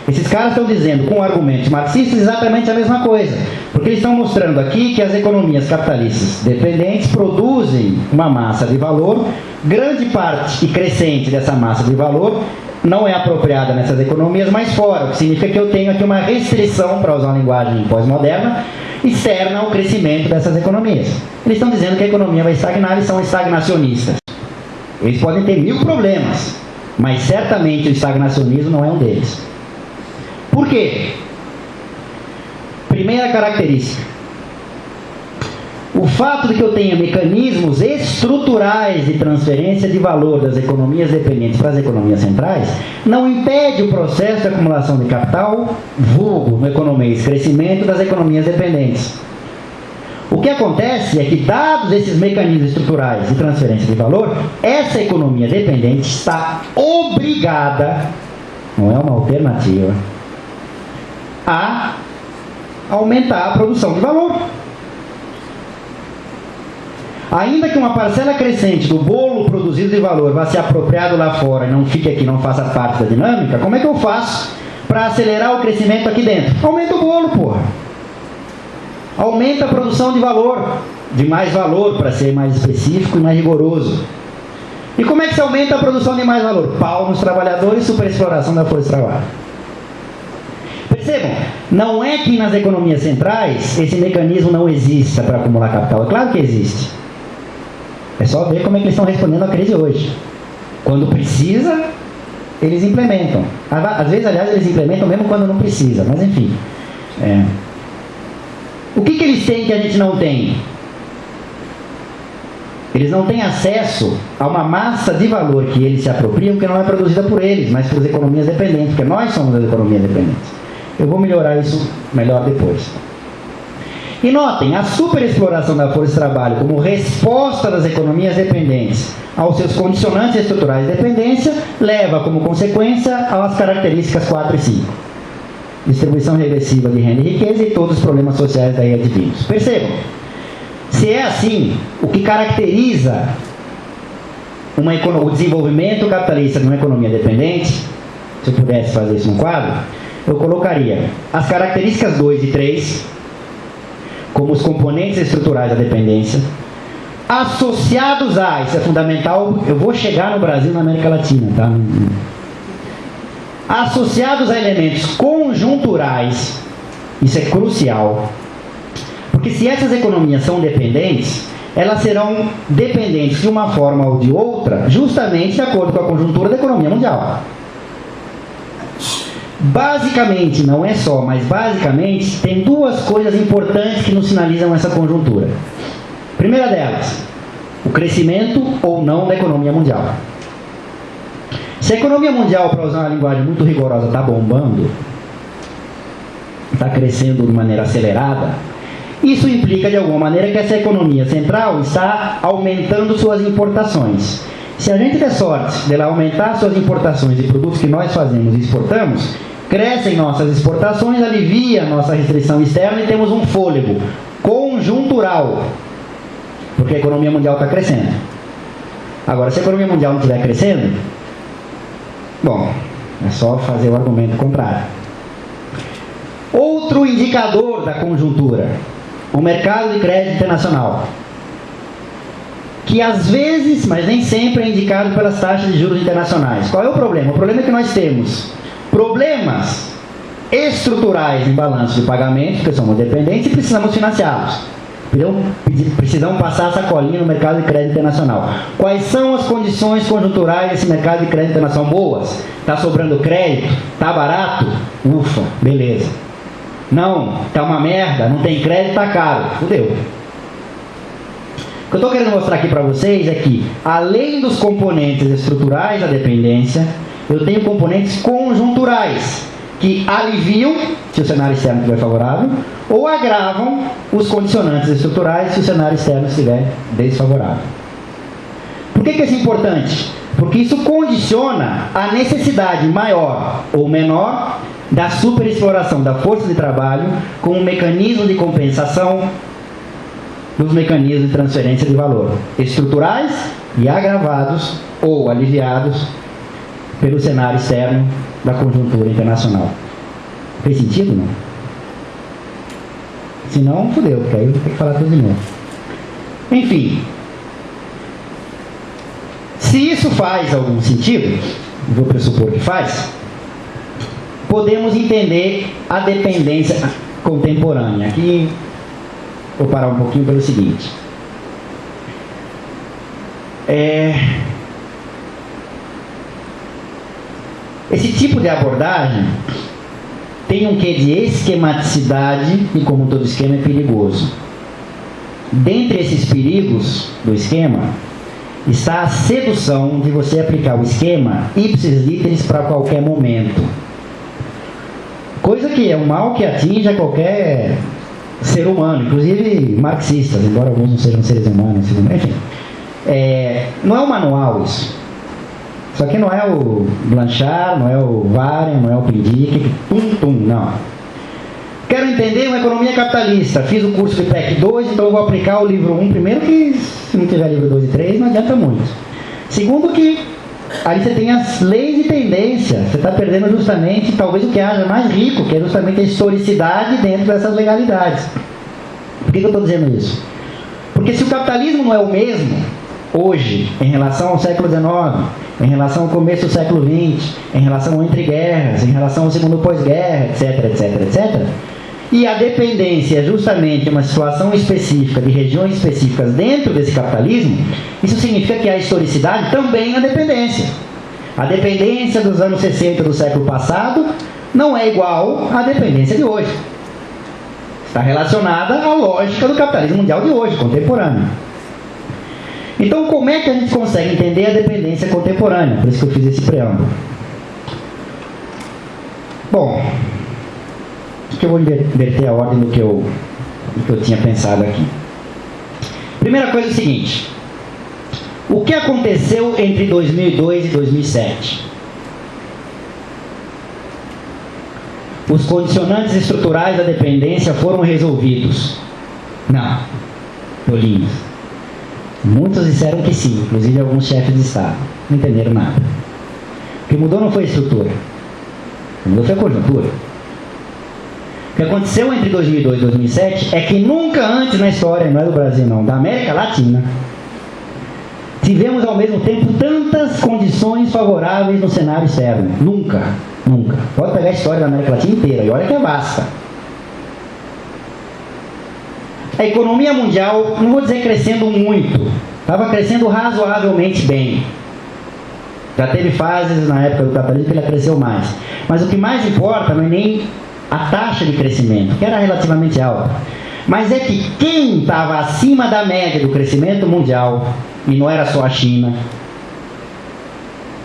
Speaker 1: Esses caras estão dizendo, com argumentos marxistas, exatamente a mesma coisa. Porque eles estão mostrando aqui que as economias capitalistas dependentes produzem uma massa de valor, grande parte e crescente dessa massa de valor não é apropriada nessas economias, mas fora, o que significa que eu tenho aqui uma restrição, para usar uma linguagem pós-moderna, externa ao crescimento dessas economias. Eles estão dizendo que a economia vai estagnar, eles são estagnacionistas. Eles podem ter 1000 problemas, mas certamente o estagnacionismo não é um deles. Por quê? Primeira característica. O fato de que eu tenha mecanismos estruturais de transferência de valor das economias dependentes para as economias centrais não impede o processo de acumulação de capital, vulgo no economês, crescimento das economias dependentes. O que acontece é que, dados esses mecanismos estruturais de transferência de valor, essa economia dependente está obrigada, não é uma alternativa, a aumentar a produção de valor. Ainda que uma parcela crescente do bolo produzido de valor vá ser apropriado lá fora e não fique aqui, não faça parte da dinâmica, como é que eu faço para acelerar o crescimento aqui dentro? Aumenta o bolo, porra. Aumenta a produção de valor, de mais valor, para ser mais específico e mais rigoroso. E como é que se aumenta a produção de mais valor? Pau nos trabalhadores e superexploração da força de trabalho. Percebam, não é que nas economias centrais esse mecanismo não exista para acumular capital. É claro que existe. É só ver como é que eles estão respondendo à crise hoje. Quando precisa, eles implementam. Às vezes, aliás, eles implementam mesmo quando não precisa. Mas, enfim. O que eles têm que a gente não tem? Eles não têm acesso a uma massa de valor que eles se apropriam, que não é produzida por eles, mas por economias dependentes, porque nós somos as economias dependentes. Eu vou melhorar isso melhor depois. E notem, a superexploração da força de trabalho como resposta das economias dependentes aos seus condicionantes estruturais de dependência leva como consequência às características 4 e 5. Distribuição regressiva de renda e riqueza e todos os problemas sociais daí advindos. Percebam, se é assim, o que caracteriza o desenvolvimento capitalista de uma economia dependente, se eu pudesse fazer isso num quadro, eu colocaria as características 2 e 3 como os componentes estruturais da dependência, associados a, isso é fundamental, eu vou chegar no Brasil e na América Latina, tá? Associados a elementos conjunturais, isso é crucial, porque se essas economias são dependentes, elas serão dependentes de uma forma ou de outra, justamente de acordo com a conjuntura da economia mundial. Basicamente, não é só, mas basicamente, tem duas coisas importantes que nos sinalizam essa conjuntura. Primeira delas, o crescimento ou não da economia mundial. Se a economia mundial, para usar uma linguagem muito rigorosa, está bombando, está crescendo de maneira acelerada, isso implica de alguma maneira que essa economia central está aumentando suas importações. Se a gente der sorte dela aumentar suas importações de produtos que nós fazemos e exportamos, crescem nossas exportações, alivia nossa restrição externa e temos um fôlego conjuntural, porque a economia mundial está crescendo. Agora, se a economia mundial não estiver crescendo, bom, é só fazer o argumento contrário. Outro indicador da conjuntura, o mercado de crédito internacional, que às vezes, mas nem sempre, é indicado pelas taxas de juros internacionais. Qual é o problema? O problema é que nós temos problemas estruturais em balanço de pagamento, porque somos dependentes e precisamos financiá-los. Precisamos passar a sacolinha no mercado de crédito internacional. Quais são as condições conjunturais desse mercado de crédito internacional? Boas? Está sobrando crédito? Está barato? Ufa, beleza. Não, está uma merda, não tem crédito, está caro. Fudeu. O que eu estou querendo mostrar aqui para vocês é que, além dos componentes estruturais da dependência, eu tenho componentes conjunturais, que aliviam, se o cenário externo estiver favorável, ou agravam os condicionantes estruturais, se o cenário externo estiver desfavorável. Por que isso é importante? Porque isso condiciona a necessidade maior ou menor da superexploração da força de trabalho como um mecanismo de compensação dos mecanismos de transferência de valor, estruturais e agravados ou aliviados pelo cenário externo da conjuntura internacional. Fez sentido, não? Se não, fodeu, porque aí eu vou ter que falar tudo de novo. Enfim, se isso faz algum sentido, vou pressupor que faz, podemos entender a dependência contemporânea. Aqui vou parar um pouquinho pelo seguinte. Esse tipo de abordagem tem um quê de esquematicidade e, como todo esquema, é perigoso. Dentre esses perigos do esquema está a sedução de você aplicar o esquema ipsis literis para qualquer momento. Coisa que é um mal que atinge a qualquer ser humano, inclusive marxistas, embora alguns não sejam seres humanos, enfim. Não é um manual isso. Isso aqui não é o Blanchard, não é o Warren, não é o Pindick, não. Quero entender uma economia capitalista. Fiz o curso de PEC 2, então eu vou aplicar o livro 1 primeiro, que se não tiver livro 2 e 3, não adianta muito. Segundo que ali você tem as leis e tendências. Você está perdendo justamente, talvez o que haja mais rico, que é justamente a historicidade dentro dessas legalidades. Por que eu estou dizendo isso? Porque se o capitalismo não é o mesmo, hoje, em relação ao século XIX, em relação ao começo do século XX, em relação ao entre-guerras, em relação ao segundo pós-guerra, etc. E a dependência é justamente uma situação específica, de regiões específicas dentro desse capitalismo, isso significa que a historicidade também é a dependência. A dependência dos anos 60 do século passado não é igual à dependência de hoje. Está relacionada à lógica do capitalismo mundial de hoje, contemporâneo. Então, como é que a gente consegue entender a dependência contemporânea? Por isso que eu fiz esse preâmbulo. Bom, acho que eu vou inverter a ordem do que eu tinha pensado aqui. Primeira coisa é o seguinte: o que aconteceu entre 2002 e 2007? Os condicionantes estruturais da dependência foram resolvidos? Não. Tolinhos. Muitos disseram que sim, inclusive alguns chefes de Estado. Não entenderam nada. O que mudou não foi a estrutura. O que mudou foi a conjuntura. O que aconteceu entre 2002 e 2007 é que nunca antes na história, não é do Brasil não, da América Latina, tivemos ao mesmo tempo tantas condições favoráveis no cenário externo. Nunca. Pode pegar a história da América Latina inteira, e olha que é vasta. A economia mundial, não vou dizer crescendo muito, estava crescendo razoavelmente bem. Já teve fases na época do capitalismo que ela cresceu mais. Mas o que mais importa não é nem a taxa de crescimento, que era relativamente alta, mas é que quem estava acima da média do crescimento mundial, e não era só a China,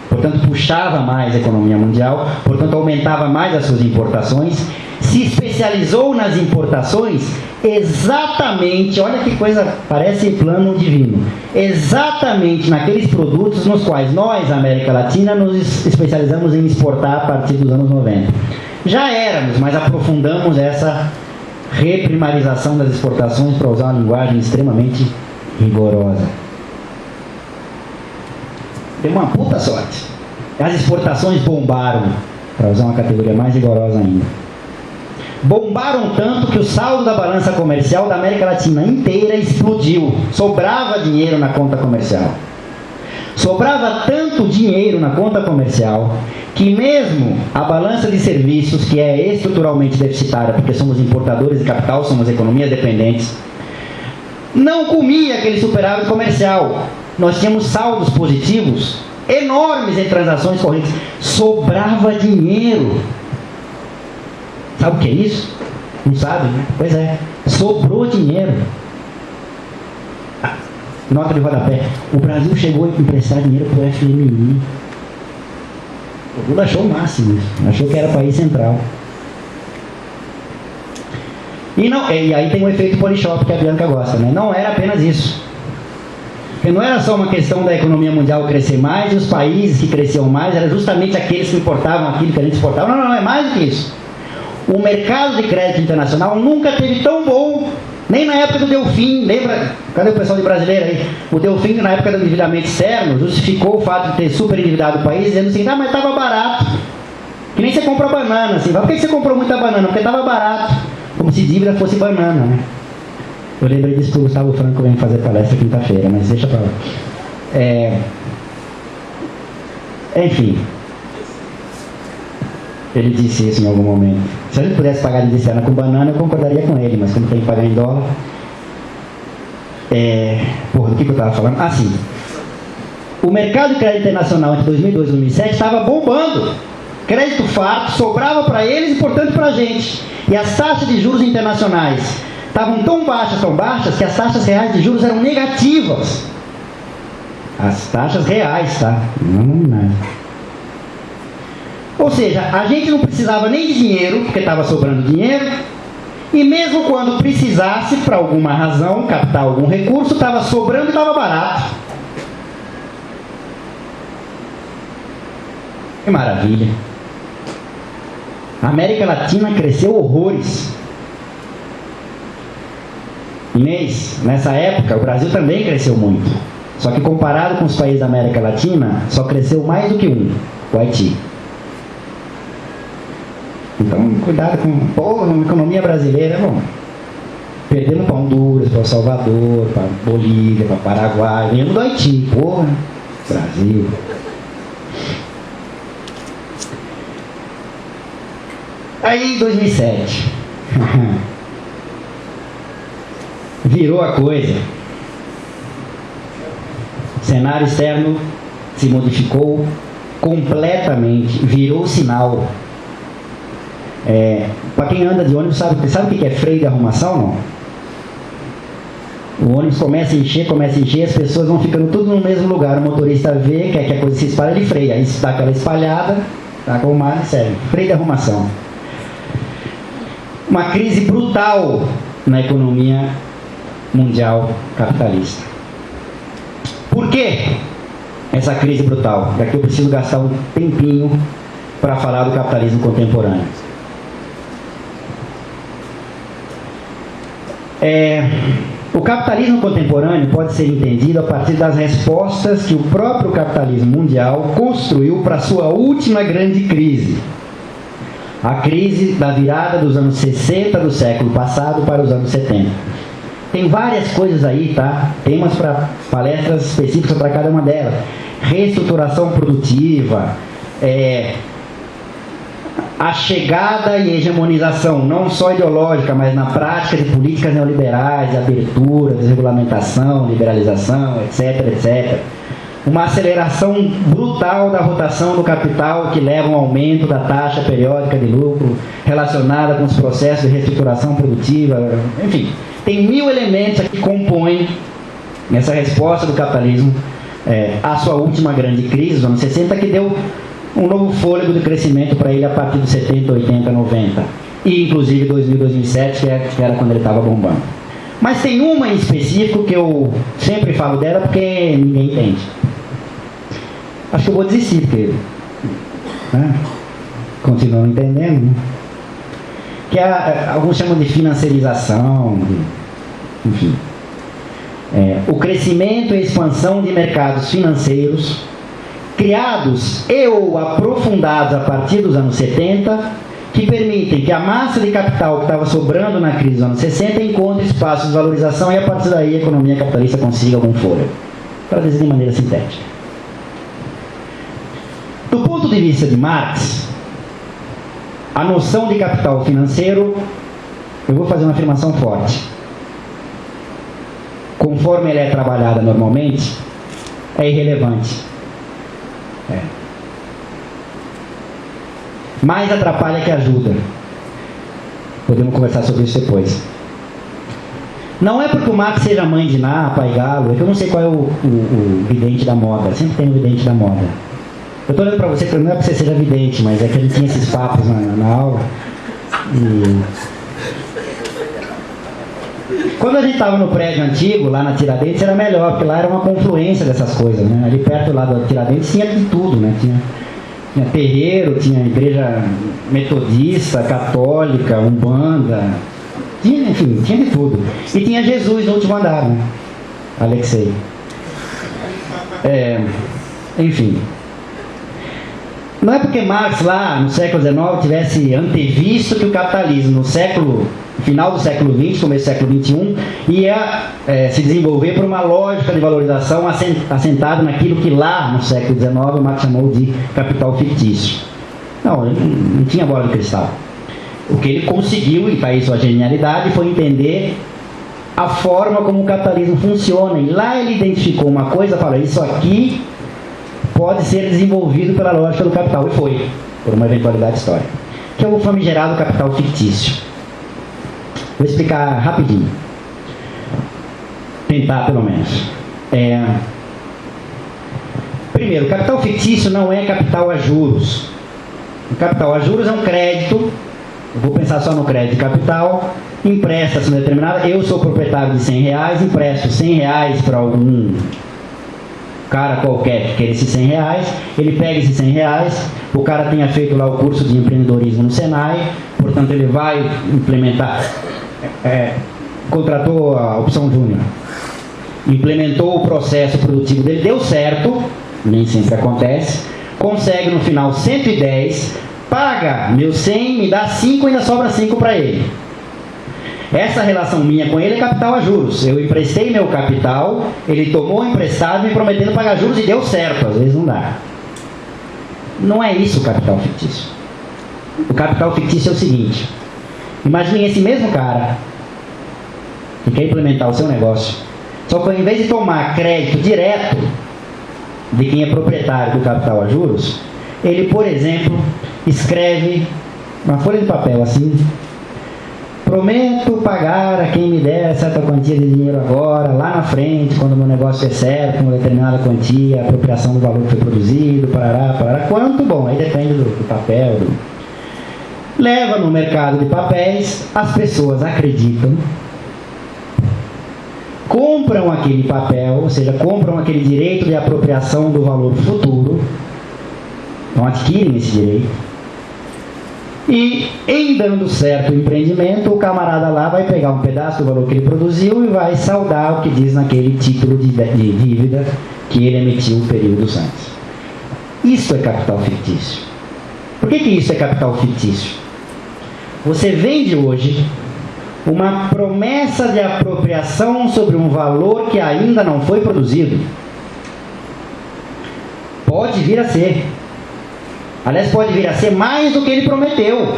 Speaker 1: portanto puxava mais a economia mundial, portanto aumentava mais as suas importações, se especializou nas importações exatamente, olha que coisa, parece plano divino, exatamente naqueles produtos nos quais nós, América Latina, nos especializamos em exportar a partir dos anos 90. Já éramos, mas aprofundamos essa reprimarização das exportações, para usar uma linguagem extremamente rigorosa. Deu uma puta sorte. As exportações bombaram, para usar uma categoria mais rigorosa ainda. Bombaram tanto que o saldo da balança comercial da América Latina inteira explodiu. Sobrava dinheiro na conta comercial. Sobrava tanto dinheiro na conta comercial que mesmo a balança de serviços, que é estruturalmente deficitária, porque somos importadores de capital, somos economias dependentes, não comia aquele superávit comercial. Nós tínhamos saldos positivos enormes em transações correntes. Sobrava dinheiro. Sabe o que é isso? Não sabe, né? Pois é. Sobrou dinheiro. Nota de rodapé. O Brasil chegou a emprestar dinheiro para o FMI. O Lula achou o máximo isso. Achou que era país central. E aí tem o efeito Polishop que a Bianca gosta, né? Não era apenas isso. Porque não era só uma questão da economia mundial crescer mais, e os países que cresciam mais eram justamente aqueles que importavam aquilo que a gente exportava. Não, é mais do que isso. O mercado de crédito internacional nunca teve tão bom, nem na época do Delfim. Lembra? Cadê o pessoal de brasileiro aí? O Delfim, na época do endividamento externo, justificou o fato de ter super endividado o país, dizendo assim: mas estava barato. Que nem você comprou banana, assim. Por que você comprou muita banana? Porque estava barato. Como se dívida fosse banana, né? Eu lembrei disso que o Gustavo Franco vem fazer palestra quinta-feira, mas deixa pra lá. Enfim. Ele disse isso em algum momento. Se a gente pudesse pagar de externa com banana, eu concordaria com ele, mas como tem que pagar em dólar... do que eu estava falando? Ah, sim. O mercado de crédito internacional entre 2002 e 2007 estava bombando. Crédito farto, sobrava para eles e, portanto, para a gente. E as taxas de juros internacionais estavam tão baixas, que as taxas reais de juros eram negativas. As taxas reais, tá? Não. Ou seja, a gente não precisava nem de dinheiro, porque estava sobrando dinheiro, E mesmo quando precisasse, por alguma razão, captar algum recurso, estava sobrando e estava barato. Que maravilha. A América Latina cresceu horrores. Inês, nessa época, o Brasil também cresceu muito. Só que comparado com os países da América Latina, só cresceu mais do que um, o Haiti. Então, cuidado com a economia brasileira. Bom, perdemos para Honduras, para El Salvador, para Bolívia, para Paraguai, viemos do Haiti, porra, Brasil. Aí, em 2007, virou a coisa. O cenário externo se modificou completamente, virou sinal. Para quem anda de ônibus, sabe o que é freio de arrumação? Não? O ônibus começa a encher, as pessoas vão ficando tudo no mesmo lugar. O motorista vê, quer que a coisa se espalhe, ele freia. Aí dá aquela espalhada, tá com o mar, serve. Freio de arrumação. Uma crise brutal na economia mundial capitalista. Por que essa crise brutal? Daqui eu preciso gastar um tempinho para falar do capitalismo contemporâneo. O capitalismo contemporâneo pode ser entendido a partir das respostas que o próprio capitalismo mundial construiu para a sua última grande crise. A crise da virada dos anos 60 do século passado para os anos 70. Tem várias coisas aí, tá? Temas para palestras específicas para cada uma delas. Reestruturação produtiva, a chegada e hegemonização, não só ideológica, mas na prática de políticas neoliberais, de abertura, desregulamentação, liberalização, etc, etc. Uma aceleração brutal da rotação do capital que leva a um aumento da taxa periódica de lucro relacionada com os processos de reestruturação produtiva, enfim. Tem 1000 elementos que compõem essa resposta do capitalismo à sua última grande crise, dos anos 60, que deu um novo fôlego de crescimento para ele a partir dos 70, 80, 90. E inclusive 2000, 2007, que era quando ele estava bombando. Mas tem uma em específico que eu sempre falo dela porque ninguém entende. Acho que eu vou desistir, porque continuam entendendo, né? Que alguns chamam de financiarização, enfim. O crescimento e expansão de mercados financeiros criados e ou aprofundados a partir dos anos 70, que permitem que a massa de capital que estava sobrando na crise dos anos 60 encontre espaços de valorização e a partir daí a economia capitalista consiga algum fôlego, para dizer de maneira sintética. Do ponto de vista de Marx, a noção de capital financeiro, eu vou fazer uma afirmação forte. Conforme ela é trabalhada normalmente, é irrelevante. Mais atrapalha que ajuda. Podemos conversar sobre isso depois. Não é porque o Marx seja mãe de Ná, pai galo, é que eu não sei qual é o vidente da moda. Sempre tem um vidente da moda. Eu estou olhando para você, não é porque você seja vidente, mas é que a gente tinha esses papos na aula. E quando a gente estava no prédio antigo, lá na Tiradentes, era melhor, porque lá era uma confluência dessas coisas, né? Ali perto lá da Tiradentes tinha de tudo, né? Tinha terreiro, tinha igreja metodista, católica, umbanda, enfim, tinha de tudo. E tinha Jesus no último andar, né? Alexei. Enfim. Não é porque Marx lá no século XIX tivesse antevisto que o capitalismo no final do século XX, começo do século XXI, ia se desenvolver por uma lógica de valorização assentada naquilo que lá no século XIX o Marx chamou de capital fictício. Não, ele não tinha bola de cristal. O que ele conseguiu, e para isso a genialidade, foi entender a forma como o capitalismo funciona. E lá ele identificou uma coisa, falou, isso aqui pode ser desenvolvido pela lógica do capital, e foi, por uma eventualidade histórica, que é o famigerado capital fictício. Vou explicar rapidinho. Tentar, pelo menos. Primeiro, capital fictício não é capital a juros. O capital a juros é um crédito, eu vou pensar só no crédito de capital, empresta uma determinada, eu sou proprietário de R$100, empresto R$100 para algum cara qualquer que queira esses R$100, ele pega esses R$100, o cara tenha feito lá o curso de empreendedorismo no Senai, portanto ele vai implementar, contratou a opção júnior, implementou o processo produtivo dele, deu certo, nem sempre acontece, consegue no final 110, paga meus 100, me dá 5 e ainda sobra 5 para ele. Essa relação minha com ele é capital a juros. Eu emprestei meu capital, ele tomou emprestado me prometendo pagar juros e deu certo, às vezes não dá. Não é isso o capital fictício. O capital fictício é o seguinte: imagine esse mesmo cara que quer implementar o seu negócio, só que ao invés de tomar crédito direto de quem é proprietário do capital a juros, ele, por exemplo, escreve uma folha de papel assim: prometo pagar a quem me der certa quantia de dinheiro agora, lá na frente, quando o meu negócio é certo, com uma determinada quantia, a apropriação do valor que foi produzido, parará. Quanto? Bom, aí depende do papel. Leva no mercado de papéis, as pessoas acreditam, compram aquele papel, ou seja, compram aquele direito de apropriação do valor futuro, então adquirem esse direito. E, em dando certo o empreendimento, o camarada lá vai pegar um pedaço do valor que ele produziu e vai saldar o que diz naquele título de dívida que ele emitiu períodos antes. Isso é capital fictício. Por que isso é capital fictício? Você vende hoje uma promessa de apropriação sobre um valor que ainda não foi produzido. Pode vir a ser. Aliás, pode vir a ser mais do que ele prometeu.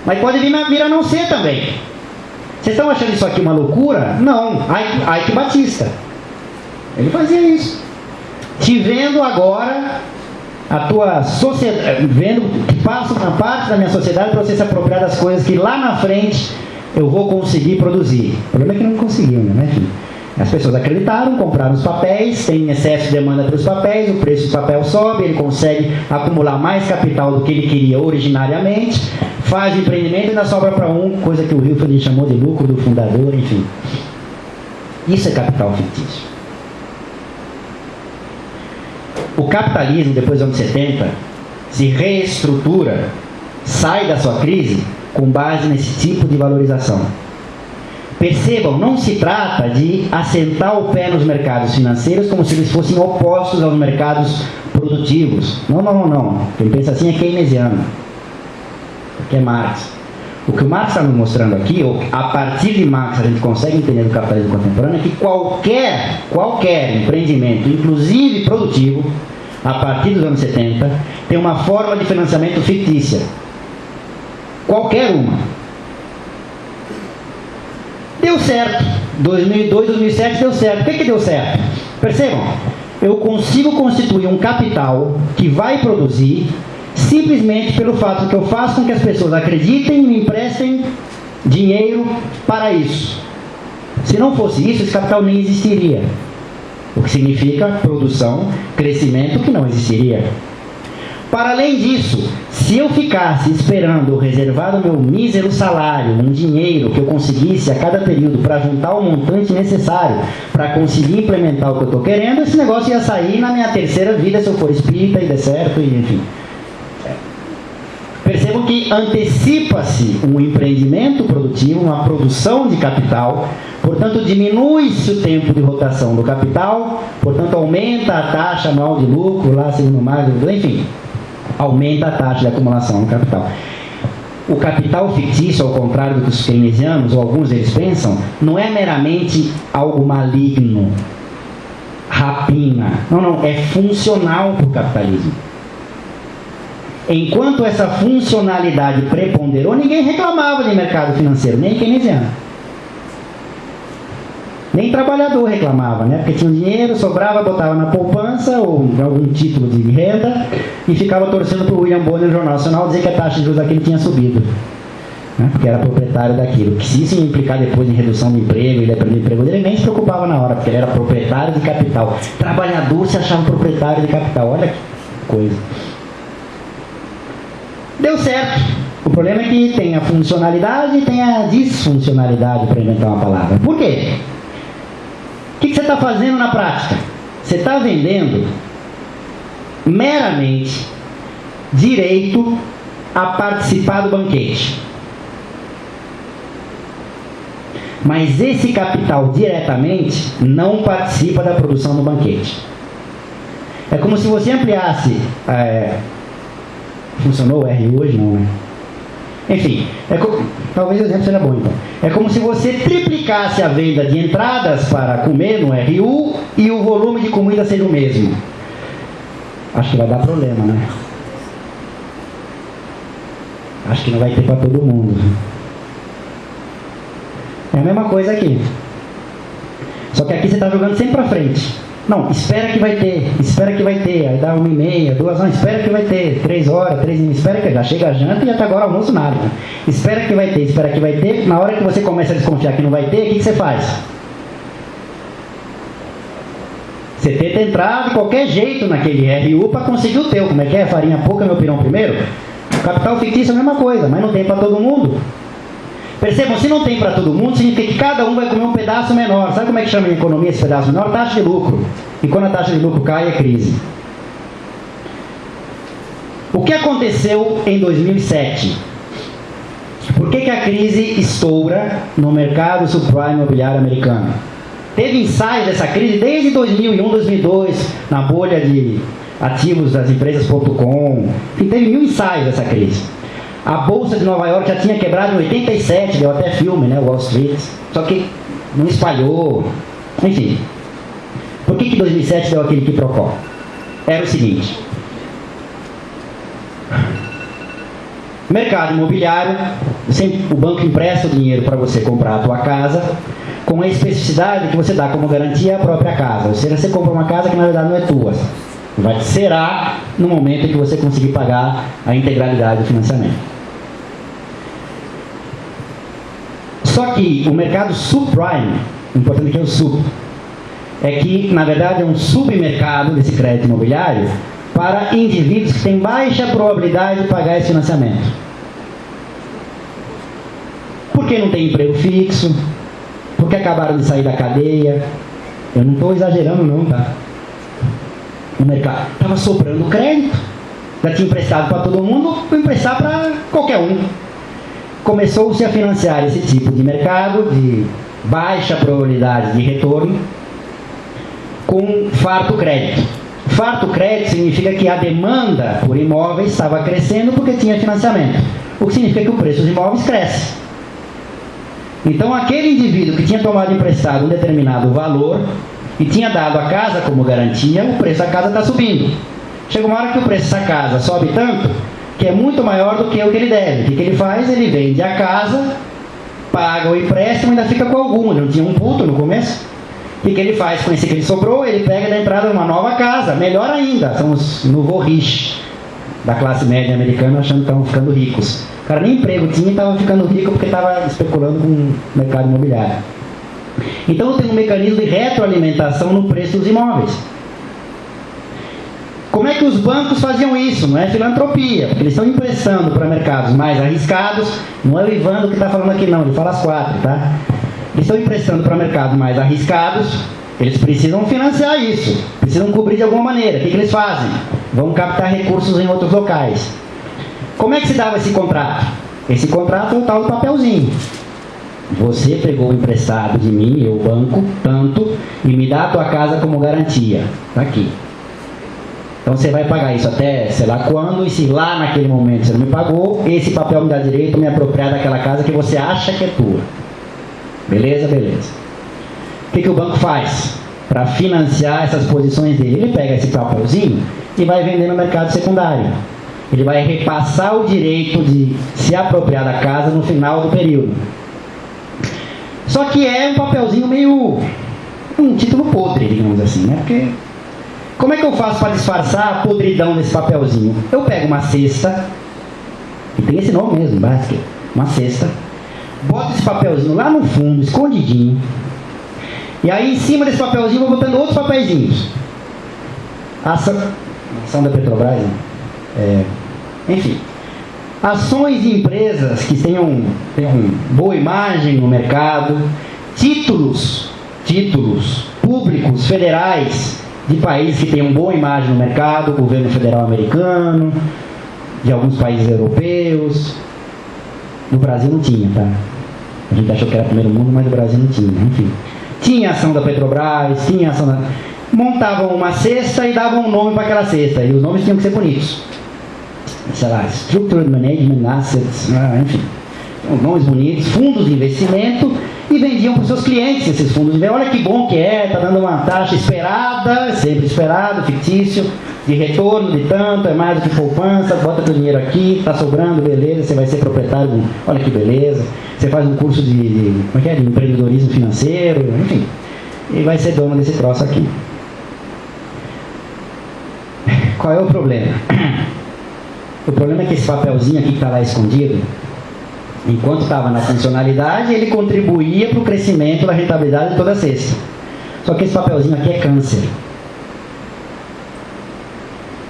Speaker 1: Mas pode vir a não ser também. Vocês estão achando isso aqui uma loucura? Não. Ike Batista. Ele fazia isso. Te vendo agora a tua sociedade, vendo que passa uma parte da minha sociedade para você se apropriar das coisas que lá na frente eu vou conseguir produzir. O problema é que não conseguiu, né, filho? As pessoas acreditaram, compraram os papéis, tem excesso de demanda para os papéis, o preço do papel sobe, ele consegue acumular mais capital do que ele queria originariamente, faz o empreendimento e ainda sobra para coisa que o Hilford chamou de lucro do fundador, enfim. Isso é capital fictício. O capitalismo, depois dos anos 70, se reestrutura, sai da sua crise com base nesse tipo de valorização. Percebam, não se trata de assentar o pé nos mercados financeiros como se eles fossem opostos aos mercados produtivos. Não. Quem pensa assim é keynesiano, que é Marx. O que o Marx está nos mostrando aqui, ou a partir de Marx a gente consegue entender do capitalismo contemporâneo, é que qualquer empreendimento, inclusive produtivo, a partir dos anos 70, tem uma forma de financiamento fictícia. Qualquer uma. Deu certo. 2002, 2007 deu certo. Por que deu certo? Percebam, eu consigo constituir um capital que vai produzir simplesmente pelo fato que eu faço com que as pessoas acreditem e me emprestem dinheiro para isso. Se não fosse isso, esse capital nem existiria. O que significa produção, crescimento, que não existiria. Para além disso, se eu ficasse esperando reservar o meu mísero salário, um dinheiro que eu conseguisse a cada período para juntar o montante necessário para conseguir implementar o que eu estou querendo, esse negócio ia sair na minha terceira vida se eu for espírita e der certo, e enfim. Percebam que antecipa-se um empreendimento produtivo, uma produção de capital, portanto diminui-se o tempo de rotação do capital, portanto aumenta a taxa anual de lucro, lá segundo mais, enfim, aumenta a taxa de acumulação no capital. O capital fictício, ao contrário do que os keynesianos, ou alguns deles pensam, não é meramente algo maligno, rapina. Não, é funcional para o capitalismo. Enquanto essa funcionalidade preponderou, ninguém reclamava de mercado financeiro, nem keynesiano. Nem trabalhador reclamava, né? Porque tinha um dinheiro, sobrava, botava na poupança ou em algum título de renda e ficava torcendo para o William Bonner no Jornal Nacional dizer que a taxa de juros daquele tinha subido, né? Porque era proprietário daquilo. Que se isso ia implicar depois em redução de emprego, ele ia perder o emprego dele, nem se preocupava na hora, porque ele era proprietário de capital. Trabalhador se achava proprietário de capital. Olha que coisa. Deu certo. O problema é que tem a funcionalidade e tem a disfuncionalidade, para inventar uma palavra. Por quê? O que você está fazendo na prática? Você está vendendo meramente direito a participar do banquete. Mas esse capital diretamente não participa da produção do banquete. É como se você ampliasse... Funcionou o R hoje? Não, né? Enfim, talvez o exemplo seja bom então. É como se você triplicasse a venda de entradas para comer no RU e o volume de comida seja o mesmo. Acho que vai dar problema, né? Acho que não vai ter para todo mundo. É a mesma coisa aqui. Só que aqui você está jogando sempre para frente. Não, espera que vai ter, aí dá 1h30, 2 horas, espera que vai ter, 3 horas, 3h30, espera que já chega a janta e até agora almoço nada. Espera que vai ter, na hora que você começa a desconfiar que não vai ter, o que você faz? Você tenta entrar de qualquer jeito naquele RU para conseguir o teu, como é que é? Farinha pouca, meu pirão primeiro? Capital fictício é a mesma coisa, mas não tem para todo mundo. Percebam, se não tem para todo mundo, significa que cada um vai comer um pedaço menor. Sabe como é que chama em economia esse pedaço menor? Taxa de lucro. E quando a taxa de lucro cai, é crise. O que aconteceu em 2007? Por que a crise estoura no mercado subprime imobiliário americano? Teve ensaios dessa crise desde 2001, 2002, na bolha de ativos das empresas.com. Teve 1000 ensaios dessa crise. A Bolsa de Nova York já tinha quebrado em 87, deu até filme, né, Wall Street. Só que não espalhou. Enfim. Por que 2007 deu aquele quiprocó? Era o seguinte. Mercado imobiliário, o banco empresta o dinheiro para você comprar a tua casa, com a especificidade que você dá como garantia a própria casa. Ou seja, você compra uma casa que na verdade não é tua. Será no momento em que você conseguir pagar a integralidade do financiamento. Só que o mercado subprime, importante que é o sub, é que na verdade é um submercado desse crédito imobiliário para indivíduos que têm baixa probabilidade de pagar esse financiamento. Porque não tem emprego fixo, porque acabaram de sair da cadeia. Eu não estou exagerando não, tá? O mercado estava sobrando crédito, já tinha emprestado para todo mundo, vou emprestar para qualquer um. Começou-se a financiar esse tipo de mercado de baixa probabilidade de retorno com farto crédito. Farto crédito significa que a demanda por imóveis estava crescendo porque tinha financiamento, o que significa que o preço dos imóveis cresce. Então aquele indivíduo que tinha tomado emprestado um determinado valor e tinha dado a casa como garantia, o preço da casa está subindo. Chega uma hora que o preço dessa casa sobe tanto que é muito maior do que o que ele deve. O que ele faz? Ele vende a casa, paga o empréstimo e ainda fica com algum. Ele não tinha um puto no começo. O que ele faz com esse que ele sobrou? Ele pega da entrada uma nova casa, melhor ainda. São os nouveau riche da classe média americana, achando que estavam ficando ricos. O cara nem emprego tinha e estava ficando rico porque estava especulando com o mercado imobiliário. Então tem um mecanismo de retroalimentação no preço dos imóveis. Como é que os bancos faziam isso? Não é filantropia, porque eles estão emprestando para mercados mais arriscados. Não é o Ivandro que está falando aqui não, ele fala as 4, tá? Eles estão emprestando para mercados mais arriscados, eles precisam financiar isso, precisam cobrir de alguma maneira. O que eles fazem? Vão captar recursos em outros locais. Como é que se dava esse contrato? Esse contrato é o tal do papelzinho. Você pegou o emprestado de mim, eu banco, tanto, e me dá a tua casa como garantia. Está aqui. Então você vai pagar isso até sei lá quando, e se lá naquele momento você não me pagou, esse papel me dá direito a me apropriar daquela casa que você acha que é tua. Beleza? Beleza. O que o banco faz para financiar essas posições dele? Ele pega esse papelzinho e vai vender no mercado secundário. Ele vai repassar o direito de se apropriar da casa no final do período. Só que é um papelzinho meio... um título podre, digamos assim, né? Porque... como é que eu faço para disfarçar a podridão desse papelzinho? Eu pego uma cesta, e tem esse nome mesmo, basket, uma cesta, boto esse papelzinho lá no fundo, escondidinho, e aí em cima desse papelzinho eu vou botando outros papeizinhos. Ação da Petrobras, né? Enfim. ações de empresas que tenham boa imagem no mercado, títulos públicos federais de países que tenham boa imagem no mercado, governo federal americano, de alguns países europeus. No Brasil não tinha, tá? A gente achou que era primeiro mundo, mas no Brasil não tinha, enfim. Tinha ação da Petrobras, tinha ação da... Montavam uma cesta e davam um nome para aquela cesta, e os nomes tinham que ser bonitos. Sei lá, Structured Management Assets, enfim. Nomes bonitos, fundos de investimento, e vendiam para os seus clientes esses fundos. Olha que bom que é, está dando uma taxa esperada, sempre esperado, fictício, de retorno de tanto, é mais do que poupança, bota teu dinheiro aqui, está sobrando, beleza, você vai ser proprietário, olha que beleza, você faz um curso de empreendedorismo financeiro, enfim, e vai ser dono desse troço aqui. Qual é o problema? O problema é que esse papelzinho aqui que está lá escondido, enquanto estava na funcionalidade, ele contribuía para o crescimento da rentabilidade de toda a cesta. Só que esse papelzinho aqui é câncer.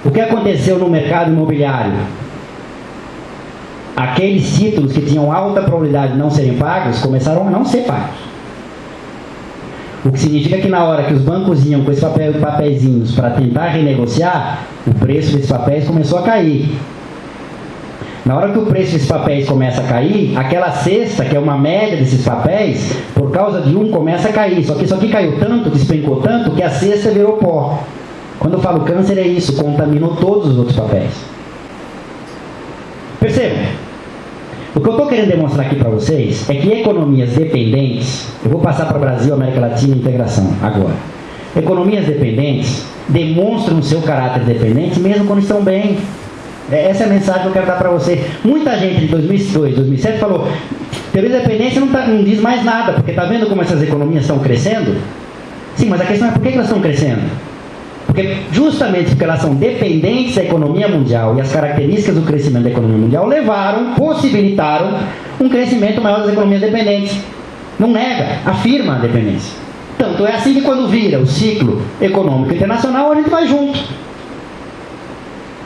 Speaker 1: O que aconteceu no mercado imobiliário? Aqueles títulos que tinham alta probabilidade de não serem pagos, começaram a não ser pagos. O que significa que na hora que os bancos iam com esses papeizinhos para tentar renegociar, o preço desses papéis começou a cair. Na hora que o preço desses papéis começa a cair, aquela cesta, que é uma média desses papéis, por causa de um, começa a cair. Só que isso aqui caiu tanto, despencou tanto, que a cesta virou pó. Quando eu falo câncer é isso, contaminou todos os outros papéis. Percebam? O que eu estou querendo demonstrar aqui para vocês é que economias dependentes, eu vou passar para o Brasil, América Latina e integração agora. Economias dependentes demonstram o seu caráter dependente mesmo quando estão bem. Essa é a mensagem que eu quero dar para você. Muita gente em 2002, 2007 falou, teoria da dependência não diz mais nada, porque está vendo como essas economias estão crescendo? Sim, mas a questão é por que elas estão crescendo? Porque justamente porque elas são dependentes da economia mundial e as características do crescimento da economia mundial possibilitaram um crescimento maior das economias dependentes. Não nega, afirma a dependência. Tanto é assim que quando vira o ciclo econômico internacional, a gente vai junto.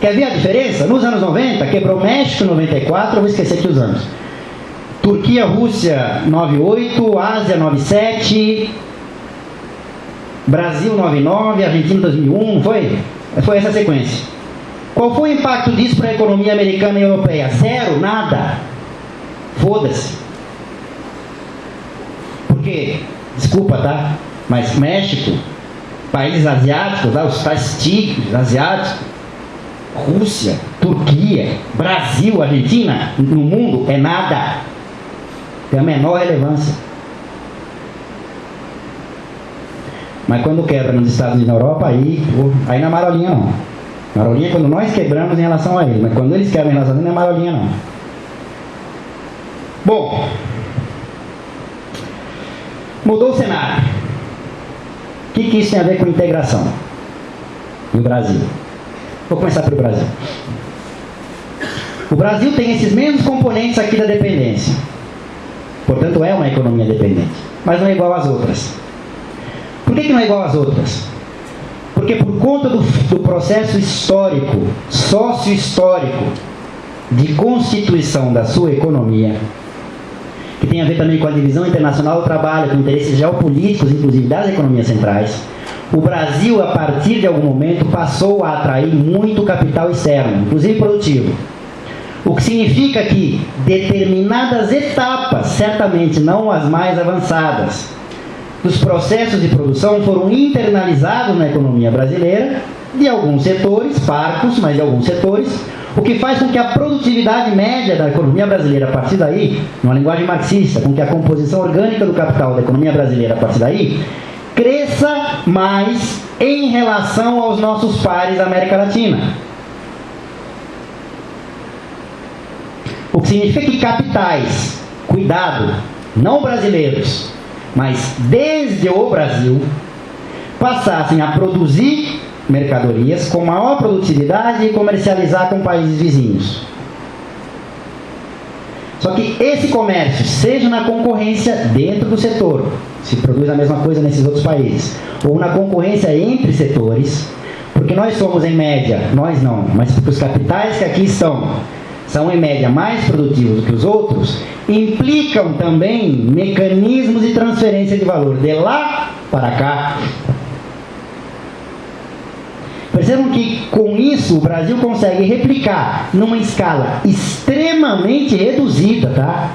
Speaker 1: Quer ver a diferença? Nos anos 90, quebrou o México em 94, eu vou esquecer aqui os anos. Turquia, Rússia, 98, Ásia, 97... Brasil 99, Argentina 2001, foi? Foi essa sequência. Qual foi o impacto disso para a economia americana e europeia? Zero, nada. Foda-se. Porque, desculpa, tá? Mas México, países asiáticos, lá, os tais tigres asiáticos, Rússia, Turquia, Brasil, Argentina, no mundo é nada. Tem a menor relevância. Mas quando quebra nos Estados Unidos e na Europa, aí não é marolinha não. Marolinha é quando nós quebramos em relação a eles, mas quando eles quebram em relação a eles, não é marolinha não. Bom, mudou o cenário. O que isso tem a ver com integração no Brasil? Vou começar pelo Brasil. O Brasil tem esses mesmos componentes aqui da dependência. Portanto, é uma economia dependente, mas não é igual às outras. Por que não é igual às outras? Porque por conta do processo histórico, sócio-histórico, de constituição da sua economia, que tem a ver também com a divisão internacional do trabalho, com interesses geopolíticos, inclusive das economias centrais, o Brasil, a partir de algum momento, passou a atrair muito capital externo, inclusive produtivo. O que significa que determinadas etapas, certamente não as mais avançadas, dos processos de produção foram internalizados na economia brasileira, de alguns setores, parcos, mas de alguns setores, o que faz com que a produtividade média da economia brasileira, a partir daí, numa linguagem marxista, com que a composição orgânica do capital da economia brasileira, a partir daí, cresça mais em relação aos nossos pares da América Latina. O que significa que capitais, cuidado, não brasileiros, mas desde o Brasil, passassem a produzir mercadorias com maior produtividade e comercializar com países vizinhos. Só que esse comércio, seja na concorrência dentro do setor, se produz a mesma coisa nesses outros países, ou na concorrência entre setores, porque nós somos em média, nós não, mas porque os capitais que aqui estão são em média mais produtivos do que os outros, implicam também mecanismos de transferência de valor de lá para cá. Percebam que com isso o Brasil consegue replicar numa escala extremamente reduzida, tá?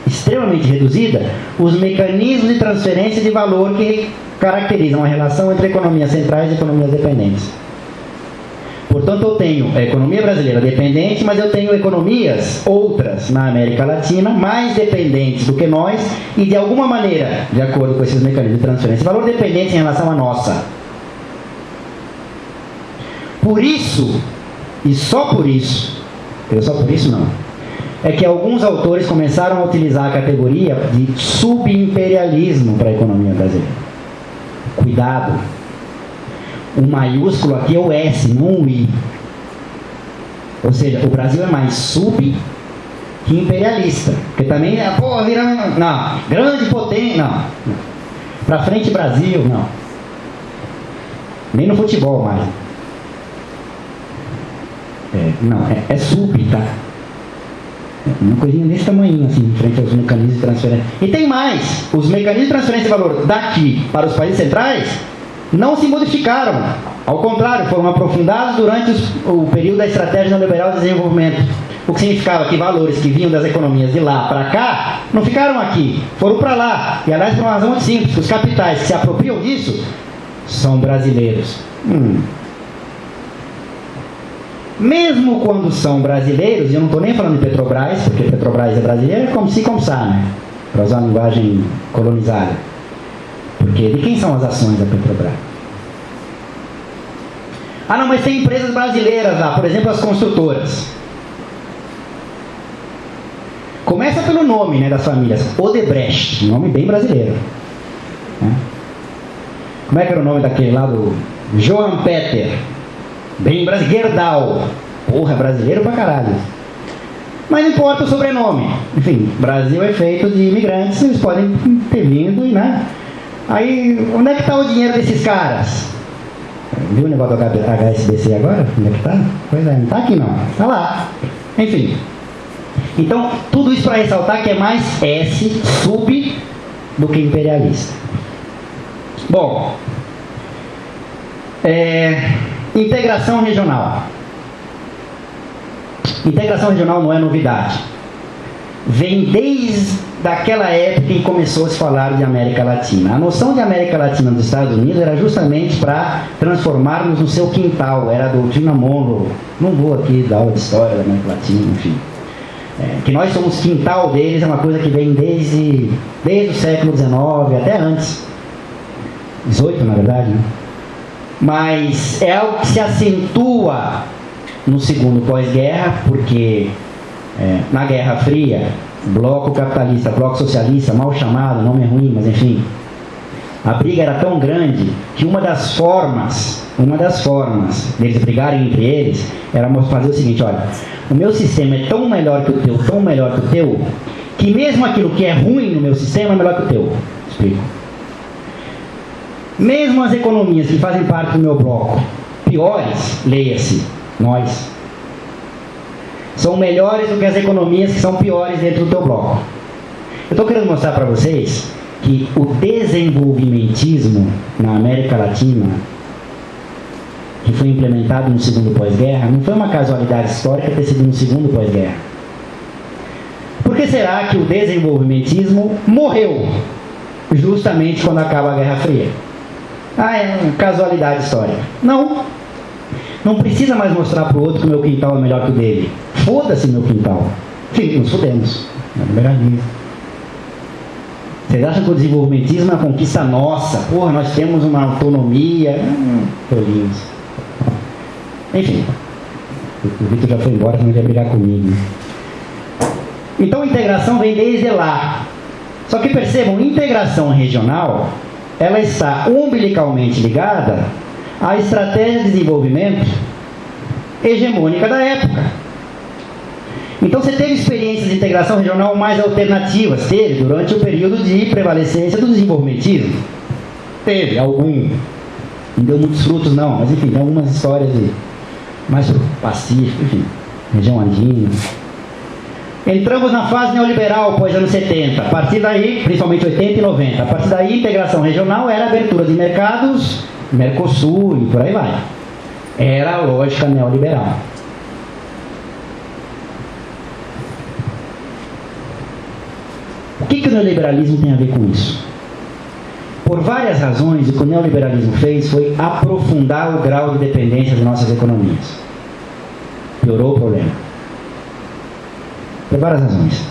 Speaker 1: Extremamente reduzida, os mecanismos de transferência de valor que caracterizam a relação entre economias centrais e economias dependentes. Portanto, eu tenho a economia brasileira dependente, mas eu tenho economias outras na América Latina mais dependentes do que nós e, de alguma maneira, de acordo com esses mecanismos de transferência de valor, dependentes em relação à nossa. Por isso, e só por isso não, é que alguns autores começaram a utilizar a categoria de subimperialismo para a economia brasileira. Cuidado! O maiúsculo aqui é o S, não o I. Ou seja, o Brasil é mais sub que imperialista. Porque também é, não, grande potência, não. Pra frente Brasil, não. Nem no futebol mais. É sub, tá? Uma coisinha desse tamanho, assim, frente aos mecanismos de transferência. E tem mais, os mecanismos de transferência de valor daqui para os países centrais não se modificaram. Ao contrário, foram aprofundados durante o período da estratégia neoliberal de desenvolvimento. O que significava que valores que vinham das economias de lá para cá não ficaram aqui, foram para lá. E aliás, por uma razão muito simples, os capitais que se apropriam disso são brasileiros. Mesmo quando são brasileiros, e eu não estou nem falando de Petrobras, porque Petrobras é brasileira, como se como sabe, né? Para usar a linguagem colonizada. Porque de quem são as ações da Petrobras? Ah, não, mas tem empresas brasileiras lá, por exemplo, as construtoras. Começa pelo nome, né, das famílias. Odebrecht, um nome bem brasileiro. Né? Como é que era o nome daquele lá do Johan Peter? Bem brasileiro. Gerdau. Porra, brasileiro pra caralho. Mas não importa o sobrenome. Enfim, Brasil é feito de imigrantes, eles podem ter vindo e, né? Aí, onde é que está o dinheiro desses caras? Viu o negócio do HSBC agora? Onde é que está? Pois é, não está aqui não. Está lá. Enfim. Então, tudo isso para ressaltar que é mais S, sub, do que imperialista. Bom. Integração regional. Integração regional não é novidade. Vem desde daquela época em que começou a se falar de América Latina. A noção de América Latina dos Estados Unidos era justamente para transformarmos no seu quintal. Era a doutrina Monroe. Não vou aqui dar aula de história da América Latina, enfim. Que nós somos quintal deles é uma coisa que vem desde o século XIX, até antes. 18, na verdade, né? Mas é algo que se acentua no segundo pós-guerra, porque na Guerra Fria, bloco capitalista, bloco socialista, mal chamado, nome é ruim, mas enfim, a briga era tão grande que uma das formas deles brigarem entre eles era fazer o seguinte: olha, o meu sistema é tão melhor que o teu, que mesmo aquilo que é ruim no meu sistema é melhor que o teu. Explico. Mesmo as economias que fazem parte do meu bloco, piores, leia-se, nós, são melhores do que as economias que são piores dentro do teu bloco. Eu estou querendo mostrar para vocês que o desenvolvimentismo na América Latina, que foi implementado no segundo pós-guerra, não foi uma casualidade histórica ter sido no segundo pós-guerra. Por que será que o desenvolvimentismo morreu justamente quando acaba a Guerra Fria? É uma casualidade histórica. Não precisa mais mostrar para o outro que o meu quintal é melhor que o dele. Foda-se meu quintal. Enfim, nos fudemos. Vocês acham que o desenvolvimentismo é uma conquista nossa? Porra, nós temos uma autonomia. Tolinhos. Enfim. O Vitor já foi embora, não quer brigar comigo. Então a integração vem desde lá. Só que percebam, integração regional, ela está umbilicalmente ligada à estratégia de desenvolvimento hegemônica da época. Então você teve experiências de integração regional mais alternativas, teve durante o período de prevalecência do desenvolvimentismo. Teve algum, não deu muitos frutos não, mas enfim, tem algumas histórias mais pacíficas, enfim. região andina. Entramos na fase neoliberal após anos 70. A partir daí, principalmente 80 e 90, a partir daí, integração regional era abertura de mercados, Mercosul e por aí vai. Era a lógica neoliberal. O que o neoliberalismo tem a ver com isso? Por várias razões, o que o neoliberalismo fez foi aprofundar o grau de dependência de nossas economias. Piorou o problema. Por várias razões.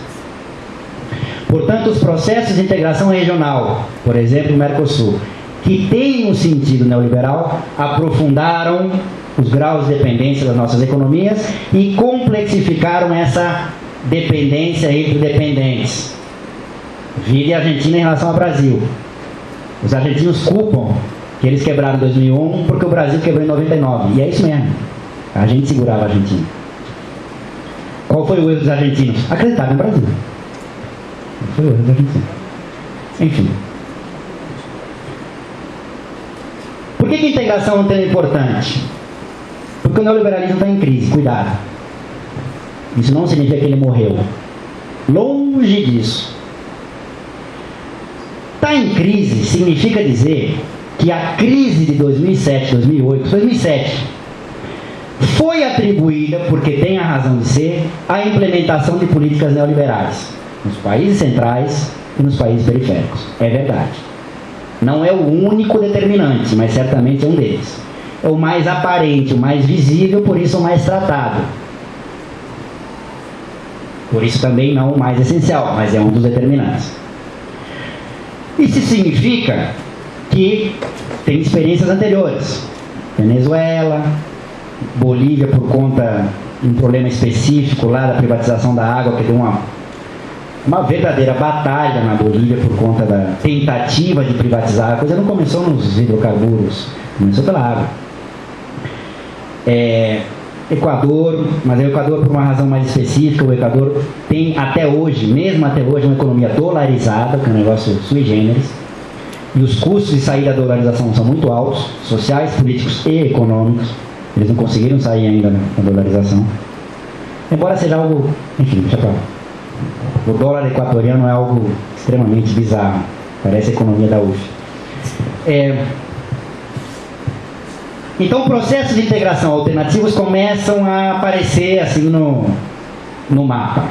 Speaker 1: Portanto, os processos de integração regional, por exemplo, o Mercosul, que têm um sentido neoliberal, aprofundaram os graus de dependência das nossas economias e complexificaram essa dependência entre dependentes. Vire a Argentina em relação ao Brasil. Os argentinos culpam que eles quebraram em 2001 porque o Brasil quebrou em 99. E é isso mesmo. A gente segurava a Argentina. Qual foi o erro dos argentinos? Acreditar no Brasil. Qual foi o erro dos argentinos? Enfim. Por que a integração é um tema importante? Porque o neoliberalismo está em crise. Cuidado. Isso não significa que ele morreu. Longe disso. Está em crise significa dizer que a crise de 2007 foi atribuída, porque tem a razão de ser, à implementação de políticas neoliberais nos países centrais e nos países periféricos. É verdade. Não é o único determinante, mas certamente é um deles. É o mais aparente, o mais visível, por isso o mais tratado. Por isso também não o mais essencial, mas é um dos determinantes. Isso significa que tem experiências anteriores. Venezuela, Bolívia, por conta de um problema específico lá da privatização da água, que deu uma verdadeira batalha na Bolívia por conta da tentativa de privatizar. A coisa não começou nos hidrocarburos, começou pela água. Equador, mas o Equador, por uma razão mais específica, o Equador tem até hoje, mesmo até hoje, uma economia dolarizada, que é um negócio sui generis, e os custos de sair da dolarização são muito altos, sociais, políticos e econômicos. Eles não conseguiram sair ainda da dolarização, embora seja algo, enfim, deixa pra lá. O dólar equatoriano é algo extremamente bizarro, parece a economia da UF. Então, processos de integração alternativos começam a aparecer assim no mapa.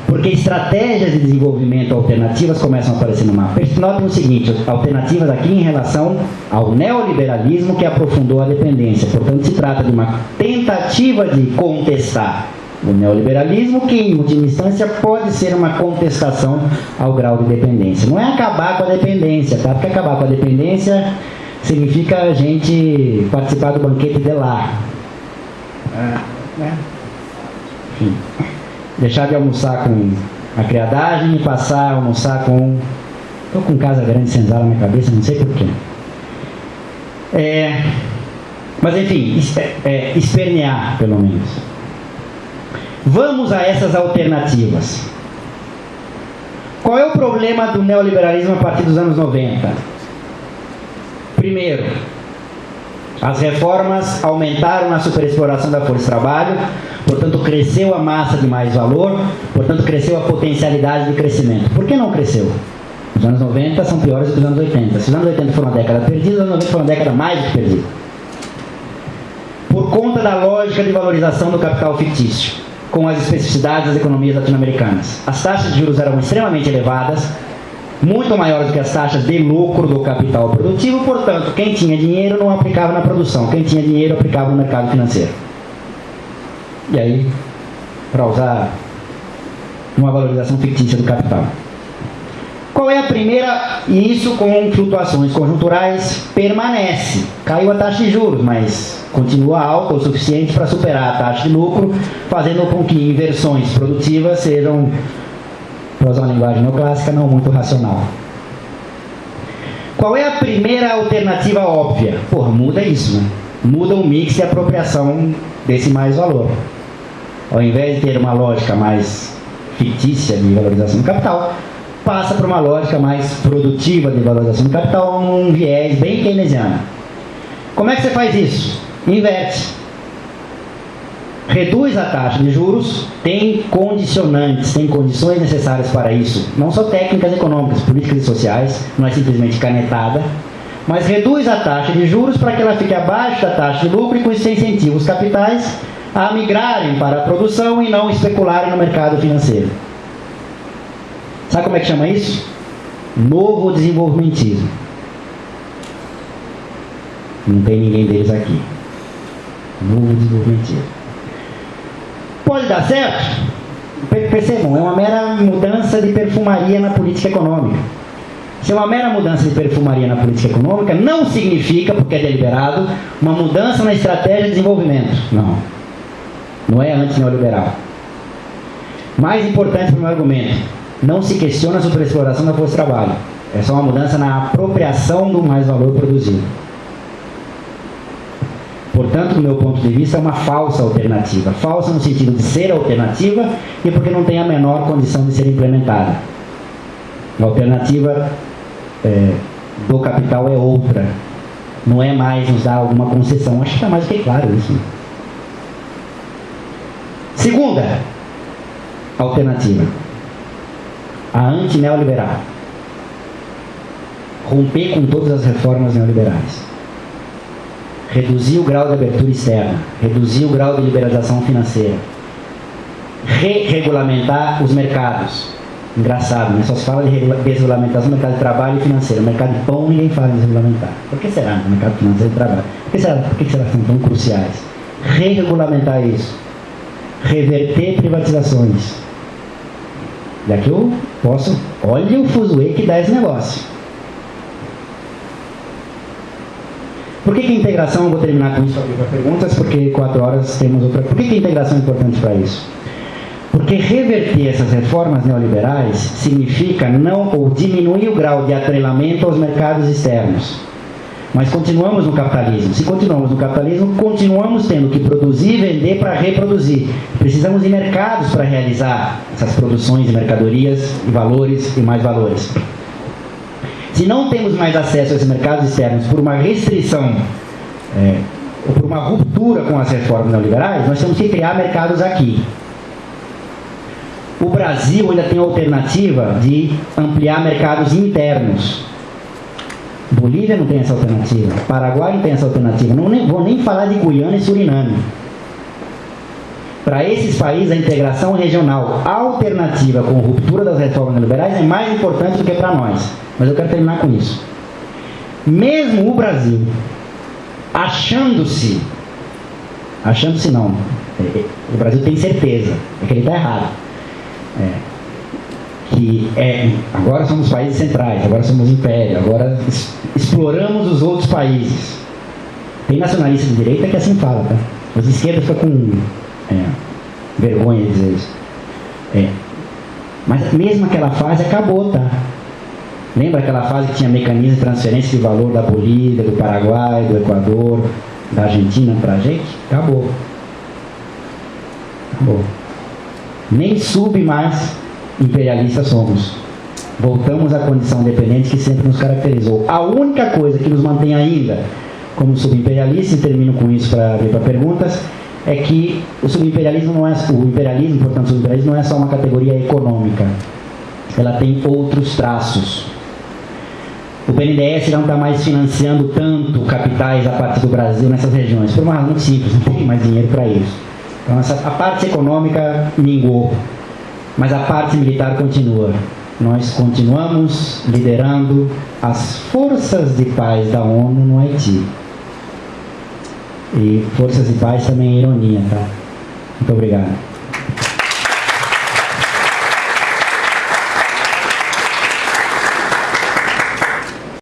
Speaker 1: Porque estratégias de desenvolvimento alternativas começam a aparecer no mapa. Notem o seguinte, alternativas aqui em relação ao neoliberalismo que aprofundou a dependência. Portanto, se trata de uma tentativa de contestar o neoliberalismo, que em última instância pode ser uma contestação ao grau de dependência. Não é acabar com a dependência, tá? Porque acabar com a dependência significa a gente participar do banquete de lá. Enfim, deixar de almoçar com a criadagem e passar a almoçar com... Estou com casa grande senzala na minha cabeça, não sei porquê. Mas enfim, espernear pelo menos. Vamos a essas alternativas. Qual é o problema do neoliberalismo a partir dos anos 90? Primeiro, as reformas aumentaram a superexploração da força de trabalho, portanto cresceu a massa de mais valor, portanto cresceu a potencialidade de crescimento. Por que não cresceu? Os anos 90 são piores do que os anos 80. Se os anos 80 foram uma década perdida, os anos 90 foram uma década mais do que perdida. Por conta da lógica de valorização do capital fictício, com as especificidades das economias latino-americanas. As taxas de juros eram extremamente elevadas, muito maiores do que as taxas de lucro do capital produtivo, portanto, quem tinha dinheiro não aplicava na produção, quem tinha dinheiro aplicava no mercado financeiro. E aí, para usar uma valorização fictícia do capital. Qual é a primeira? E isso com flutuações conjunturais permanece. Caiu a taxa de juros, mas continua alta o suficiente para superar a taxa de lucro, fazendo com que inversões produtivas sejam, para usar uma linguagem neoclássica, não muito racional. Qual é a primeira alternativa óbvia? Porra, muda isso, né? Muda o mix de apropriação desse mais valor. Ao invés de ter uma lógica mais fictícia de valorização do capital, passa para uma lógica mais produtiva de valorização do capital, um viés bem keynesiano. Como é que você faz isso? Inverte. reduz a taxa de juros, tem condicionantes, tem condições necessárias para isso, não só técnicas econômicas, políticas e sociais, não é simplesmente canetada, mas reduz a taxa de juros para que ela fique abaixo da taxa de lucro e com isso incentiva os capitais a migrarem para a produção e não especularem no mercado financeiro. Sabe como é que chama isso? Novo desenvolvimentismo. Não tem ninguém deles aqui. Novo desenvolvimentismo. Pode dar certo? Percebam, é uma mera mudança de perfumaria na política econômica. Se é uma mera mudança de perfumaria na política econômica, não significa, porque é deliberado, uma mudança na estratégia de desenvolvimento. Não. Não é anti-neoliberal. Mais importante para o meu argumento, não se questiona a superexploração da força de trabalho. É só uma mudança na apropriação do mais-valor produzido. Portanto, do meu ponto de vista, é uma falsa alternativa. Falsa no sentido de ser alternativa e porque não tem a menor condição de ser implementada. A alternativa do capital é outra. Não é mais nos dar alguma concessão. Acho que está mais do que claro isso. Segunda alternativa. A anti-neoliberal. Romper com todas as reformas neoliberais. Reduzir o grau de abertura externa, reduzir o grau de liberalização financeira, re-regulamentar os mercados. Engraçado, né? Só se fala de desregulamentação do mercado de trabalho e financeiro. O mercado de pão ninguém fala em desregulamentar. Por que será no mercado financeiro e de trabalho? Por que será que são tão cruciais? Re-regulamentar isso. Reverter privatizações. E aqui eu posso... Olha o fuzuê que dá esse negócio. Por que a integração, eu vou terminar com isso para perguntas, porque 4 horas temos outra... Por que a integração é importante para isso? Porque reverter essas reformas neoliberais significa não ou diminuir o grau de atrelamento aos mercados externos. Mas continuamos no capitalismo. Se continuamos no capitalismo, continuamos tendo que produzir e vender para reproduzir. Precisamos de mercados para realizar essas produções de mercadorias e valores e mais valores. Se não temos mais acesso a esses mercados externos por uma restrição ou por uma ruptura com as reformas neoliberais, nós temos que criar mercados aqui. O Brasil ainda tem a alternativa de ampliar mercados internos. Bolívia não tem essa alternativa. Paraguai não tem essa alternativa. Não vou nem falar de Guiana e Suriname. Para esses países, a integração regional alternativa com ruptura das reformas neoliberais é mais importante do que para nós. Mas eu quero terminar com isso. Mesmo o Brasil, achando-se não, o Brasil tem certeza, é que ele está errado. Agora somos países centrais, agora somos império, agora exploramos os outros países. Tem nacionalistas de direita que assim fala, tá? As esquerdas ficam com vergonha de dizer isso. Mas mesmo aquela fase acabou, tá? Lembra aquela fase que tinha mecanismo de transferência de valor da Bolívia, do Paraguai, do Equador, da Argentina para a gente? Acabou. Acabou. Nem sub mais imperialistas somos. Voltamos à condição dependente que sempre nos caracterizou. A única coisa que nos mantém ainda como subimperialistas, e termino com isso para vir para perguntas, é que o subimperialismo não é o imperialismo, portanto o subimperialismo não é só uma categoria econômica. Ela tem outros traços. O BNDES não está mais financiando tanto capitais a partir do Brasil nessas regiões, por uma razão muito simples, não tem mais dinheiro para isso. Então a parte econômica mingou, mas a parte militar continua. Nós continuamos liderando as forças de paz da ONU no Haiti. E forças de paz também é ironia, tá? Muito obrigado.